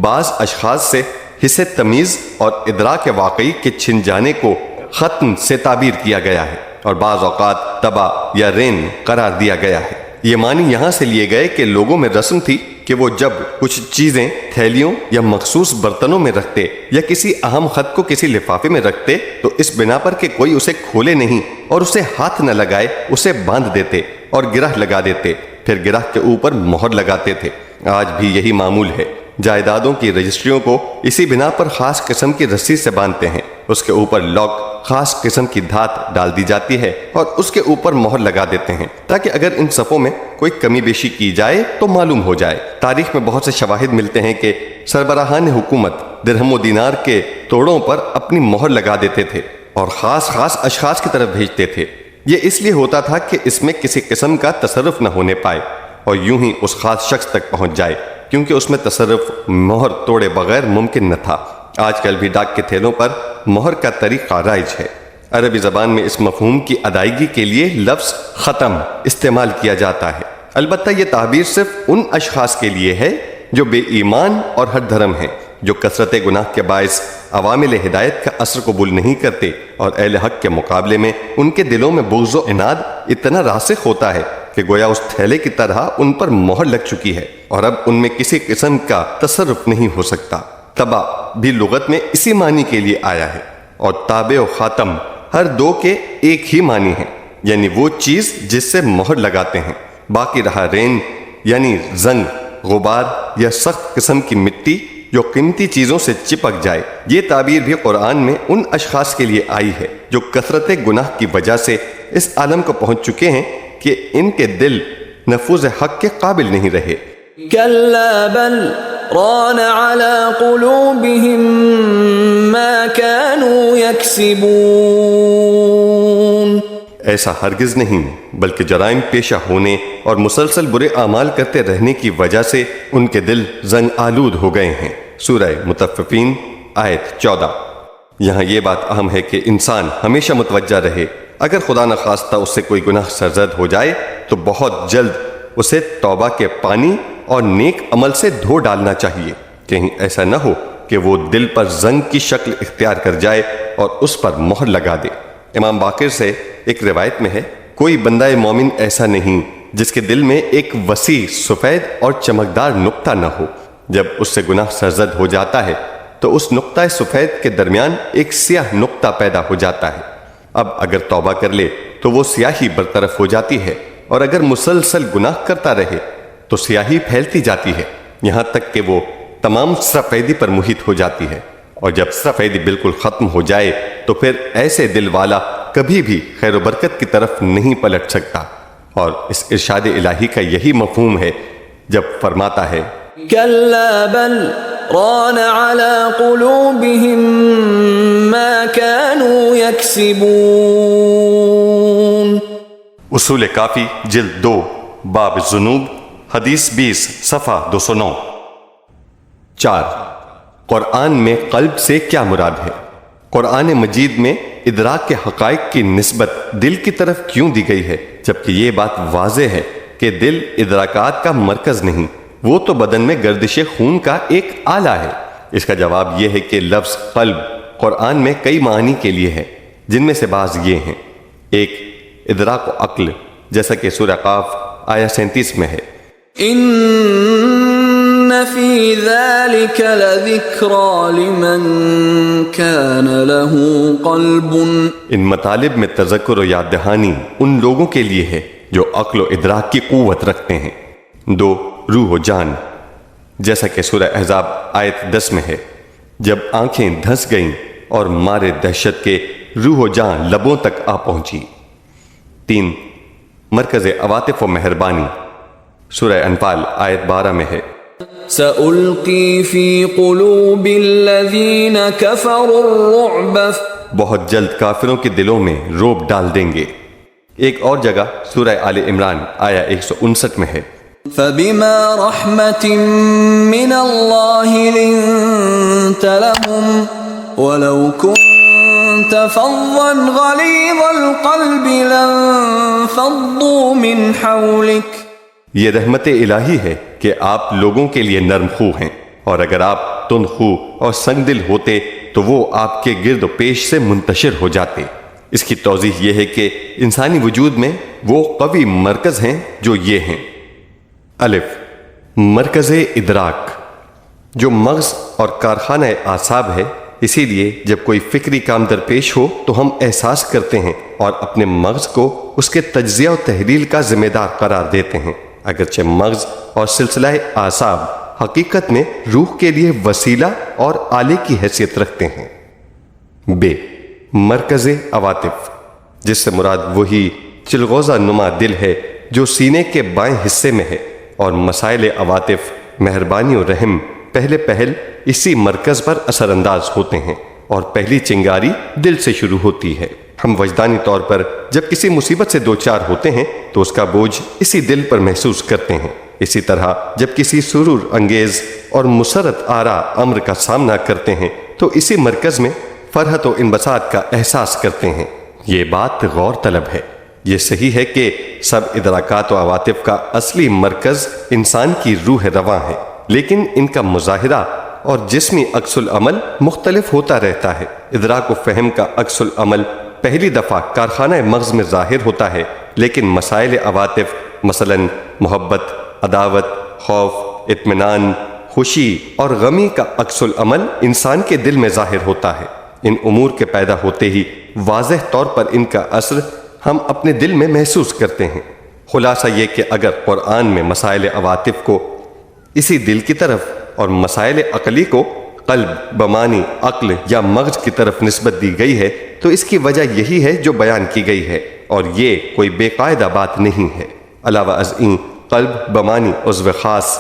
بعض اشخاص سے حس تمیز اور ادراک واقعی کے چھن جانے کو ختم سے تعبیر کیا گیا ہے، اور بعض اوقات تباہ یا رین قرار دیا گیا ہے۔ یہ معنی یہاں سے لیے گئے کہ لوگوں میں رسم تھی کہ وہ جب کچھ چیزیں تھیلیوں یا مخصوص برتنوں میں رکھتے یا کسی اہم خط کو کسی لفافے میں رکھتے تو اس بنا پر کہ کوئی اسے کھولے نہیں اور اسے ہاتھ نہ لگائے اسے باندھ دیتے اور گرہ لگا دیتے، پھر گرہ کے اوپر مہر لگاتے تھے۔ آج بھی یہی معمول ہے۔ جائیدادوں کی رجسٹریوں کو اسی بنا پر خاص قسم کی رسی سے باندھتے ہیں، اس کے اوپر لاک خاص قسم کی دھات ڈال دی جاتی ہے اور اس کے اوپر مہر لگا دیتے ہیں تاکہ اگر ان صفوں میں کوئی کمی بیشی کی جائے تو معلوم ہو جائے۔ تاریخ میں بہت سے شواہد ملتے ہیں کہ سربراہان حکومت درہم و دینار کے توڑوں پر اپنی مہر لگا دیتے تھے اور خاص اشخاص کی طرف بھیجتے تھے۔ یہ اس لیے ہوتا تھا کہ اس میں کسی قسم کا تصرف نہ ہونے پائے اور یوں ہی اس خاص شخص تک پہنچ جائے، کیونکہ اس میں تصرف مہر توڑے بغیر ممکن نہ تھا۔ آج کل بھی ڈاک کے تھیلوں پر مہر کا طریقہ رائج ہے۔ عربی زبان میں اس مفہوم کی ادائیگی کے لیے لفظ ختم استعمال کیا جاتا ہے، البتہ یہ تعبیر صرف ان اشخاص کے لیے ہے جو بے ایمان اور ہٹ دھرم ہیں، جو کثرت گناہ کے باعث عوامل ہدایت کا اثر قبول نہیں کرتے، اور اہل حق کے مقابلے میں ان کے دلوں میں بغض و عناد اتنا راسخ ہوتا ہے کہ گویا اس تھیلے کی طرح ان پر مہر لگ چکی ہے اور اب ان میں کسی قسم کا تصرف نہیں ہو سکتا۔ تبا بھی لغت میں اسی معنی کے لیے آیا ہے، اور تابع و خاتم ہر دو کے ایک ہی معنی ہیں، یعنی وہ چیز جس سے مہر لگاتے ہیں۔ باقی رہا رین یعنی زنگ، غبار یا سخت قسم کی مٹی جو قیمتی چیزوں سے چپک جائے۔ یہ تعبیر بھی قرآن میں ان اشخاص کے لیے آئی ہے جو کثرت گناہ کی وجہ سے اس عالم کو پہنچ چکے ہیں کہ ان کے دل نفوذ حق کے قابل نہیں رہے۔ كلا بل ران على قلوبهم ما كانوا يكسبون۔ ایسا ہرگز نہیں، بلکہ جرائم پیشہ ہونے اور مسلسل برے اعمال کرتے رہنے کی وجہ سے ان کے دل زنگ آلود ہو گئے ہیں۔ سورہ مطففین آیت 14۔ یہاں یہ بات اہم ہے کہ انسان ہمیشہ متوجہ رہے، اگر خدا نخواستہ اس سے کوئی گناہ سرزد ہو جائے تو بہت جلد اسے توبہ کے پانی اور نیک عمل سے دھو ڈالنا چاہیے، کہیں ایسا نہ ہو کہ وہ دل پر زنگ کی شکل اختیار کر جائے اور اس پر مہر لگا دے۔ امام باقر سے ایک روایت میں ہے، کوئی بندہ مومن ایسا نہیں جس کے دل میں ایک وسیع سفید اور چمکدار نقطہ نہ ہو۔ جب اس سے گناہ سرزد ہو جاتا ہے تو اس نقطہ سفید کے درمیان ایک سیاہ نقطہ پیدا ہو جاتا ہے۔ اب اگر توبہ کر لے تو وہ سیاہی برطرف ہو جاتی ہے، اور اگر مسلسل گناہ کرتا رہے تو سیاہی پھیلتی جاتی ہے، یہاں تک کہ وہ تمام سفیدی پر محیط ہو جاتی ہے، اور جب سفیدی بالکل ختم ہو جائے تو پھر ایسے دل والا کبھی بھی خیر و برکت کی طرف نہیں پلٹ سکتا۔ اور اس ارشاد الہی کا یہی مفہوم ہے جب فرماتا ہے كلا بل ران على قلوبهم ما كانوا يكسبون۔ اصول کافی جلد 2 باب الذنوب حدیث 20 صفحہ 209۔ 4. قرآن میں قلب سے کیا مراد ہے؟ قرآن مجید میں ادراک کے حقائق کی نسبت دل کی طرف کیوں دی گئی ہے، جبکہ یہ بات واضح ہے کہ دل ادراکات کا مرکز نہیں، وہ تو بدن میں گردش خون کا ایک آلہ ہے۔ اس کا جواب یہ ہے کہ لفظ قلب قرآن میں کئی معنی کے لیے ہے، جن میں سے بعض یہ ہیں۔ 1. ادراک و عقل، جیسا کہ سورہ قاف آیہ 37 میں ہے، ان فی ذلک لذکرى لمن کان له قلب۔ ان مطالب میں تذکر و یاد دہانی ان لوگوں کے لیے ہے جو عقل و ادراک کی قوت رکھتے ہیں۔ 2. روح و جان، جیسا کہ سورہ احزاب آیت 10 میں ہے، جب آنکھیں دھنس گئیں اور مارے دہشت کے روح و جان لبوں تک آ پہنچی۔ 3. مرکز عواطف و مہربانی، سورہ انفال آیت 12 میں ہے، سألقی فی قلوب الذین کفروا الرعب۔ بہت جلد کافروں کے دلوں میں روب ڈال دیں گے۔ ایک اور جگہ سورہ آل عمران آیہ 159 میں ہے، فبما رحمت من اللہ لنت وَلَوْ كُنْتَ فَظًّا غَلِيظَ الْقَلْبِ لَانفَضُّوا مِنْ حَوْلِكَ. یہ رحمت الہی ہے کہ آپ لوگوں کے لیے نرم خو ہیں، اور اگر آپ تند خو اور سنگ دل ہوتے تو وہ آپ کے گرد و پیش سے منتشر ہو جاتے. اس کی توضیح یہ ہے کہ انسانی وجود میں وہ قوی مرکز ہیں جو یہ ہیں: الف، مرکز ادراک، جو مغز اور کارخانہ اعصاب ہے. اسی لیے جب کوئی فکری کام درپیش ہو تو ہم احساس کرتے ہیں اور اپنے مغز کو اس کے تجزیہ و تحلیل کا ذمہ دار قرار دیتے ہیں، اگرچہ مغز اور سلسلہ اعصاب حقیقت میں روح کے لیے وسیلہ اور آلے کی حیثیت رکھتے ہیں. ب، مرکز عواطف، جس سے مراد وہی چلغوزہ نما دل ہے جو سینے کے بائیں حصے میں ہے، اور مسائل عواطف، مہربانی و رحم پہل اسی مرکز پر اثر انداز ہوتے ہیں، اور پہلی چنگاری دل سے شروع ہوتی ہے. ہم وجدانی طور پر جب کسی مصیبت سے دوچار ہوتے ہیں تو اس کا بوجھ اسی دل پر محسوس کرتے ہیں. اسی طرح جب کسی سرور انگیز اور مسرت آرا امر کا سامنا کرتے ہیں تو اسی مرکز میں فرحت و انبساط کا احساس کرتے ہیں. یہ بات غور طلب ہے. یہ صحیح ہے کہ سب ادراکات و عواطف کا اصلی مرکز انسان کی روح رواں ہے، لیکن ان کا مظاہرہ اور جسمی عکس العمل مختلف ہوتا رہتا ہے. ادراک و فہم کا عکس العمل پہلی دفعہ کارخانہ مغز میں ظاہر ہوتا ہے، لیکن مسائل عواطف مثلا محبت، عداوت، خوف، اطمینان، خوشی اور غمی کا عکس العمل انسان کے دل میں ظاہر ہوتا ہے. ان امور کے پیدا ہوتے ہی واضح طور پر ان کا اثر ہم اپنے دل میں محسوس کرتے ہیں. خلاصہ یہ کہ اگر قرآن میں مسائل عواطف کو اسی دل کی طرف اور مسائل عقلی کو قلب، بمانی، عقل یا مغز کی طرف نسبت دی گئی ہے تو اس کی وجہ یہی ہے جو بیان کی گئی ہے، اور یہ کوئی بے قاعدہ بات نہیں ہے. علاوہ ازیں قلب، بمانی، عضو خاص،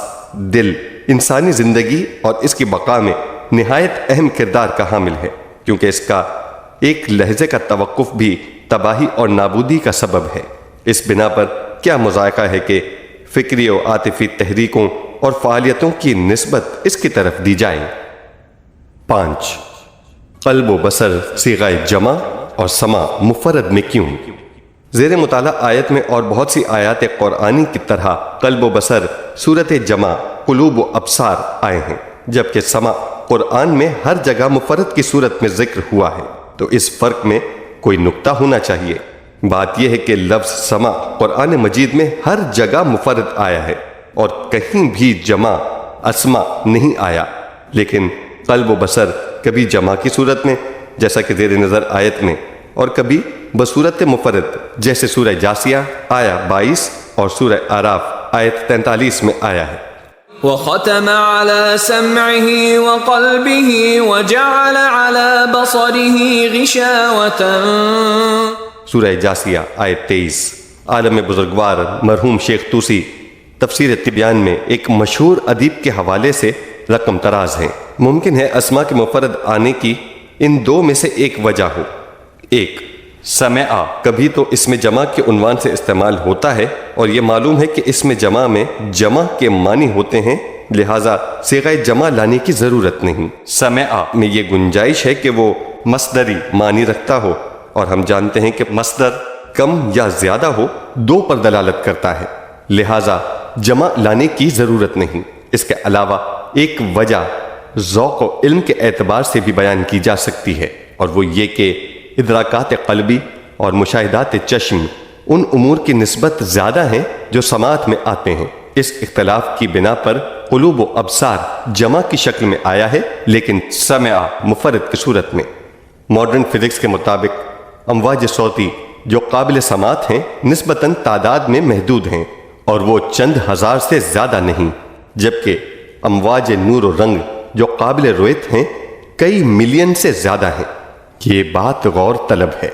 دل انسانی زندگی اور اس کی بقا میں نہایت اہم کردار کا حامل ہے، کیونکہ اس کا ایک لحظے کا توقف بھی تباہی اور نابودی کا سبب ہے. اس بنا پر کیا مذائقہ ہے کہ فکری و عاطفی تحریکوں اور فعالیتوں کی نسبت اس کی طرف دی جائے. 5، قلب و بصر صیغہ جمع اور سمع مفرد میں کیوں؟ زیر مطالعہ آیت میں اور بہت سی آیات قرآنی کی طرح قلب و بصر صورت جمع قلوب و ابصار آئے ہیں، جبکہ سمع قرآن میں ہر جگہ مفرد کی صورت میں ذکر ہوا ہے. تو اس فرق میں کوئی نقطہ ہونا چاہیے. بات یہ ہے کہ لفظ سمع قرآن مجید میں ہر جگہ مفرد آیا ہے اور کہیں بھی جمع اسمع نہیں آیا، لیکن قلب و بصر کبھی جمع کی صورت میں جیسا کہ زیر نظر آیت میں، اور کبھی بصورت مفرد جیسے سورہ جاسیہ آیا 22 اور سورہ اعراف آیت 43 میں آیا ہے. وختم على سمعه وقلبه وجعل على بصره غشاوة. سورہ جاسیہ آیت 23. عالم بزرگوار مرحوم شیخ طوسی تفسیر طبیان میں ایک مشہور ادیب کے حوالے سے رقم تراز ہیں. ممکن ہے اسماء کے مفرد آنے کی ان دو میں سے ایک وجہ ہو. ایک، سمع کبھی تو اسم جمع کے عنوان سے استعمال ہوتا ہے، اور یہ معلوم ہے کہ اسم جمع میں جمع کے معنی ہوتے ہیں، لہٰذا صیغہ جمع لانے کی ضرورت نہیں. سمع میں یہ گنجائش ہے کہ وہ مصدری معنی رکھتا ہو، اور ہم جانتے ہیں کہ مصدر کم یا زیادہ ہو دو پر دلالت کرتا ہے، لہٰذا جمع لانے کی ضرورت نہیں. اس کے علاوہ ایک وجہ ذوق و علم کے اعتبار سے بھی بیان کی جا سکتی ہے، اور وہ یہ کہ ادراکات قلبی اور مشاہدات چشم ان امور کی نسبت زیادہ ہیں جو سماعت میں آتے ہیں. اس اختلاف کی بنا پر قلوب و ابصار جمع کی شکل میں آیا ہے، لیکن سمع مفرد کی صورت میں. ماڈرن فزکس کے مطابق امواج صوتی جو قابل سماعت ہیں نسبتاً تعداد میں محدود ہیں، اور وہ چند ہزار سے زیادہ نہیں، جبکہ امواج نور و رنگ جو قابل رویت ہیں کئی ملین سے زیادہ ہیں. یہ بات غور طلب ہے.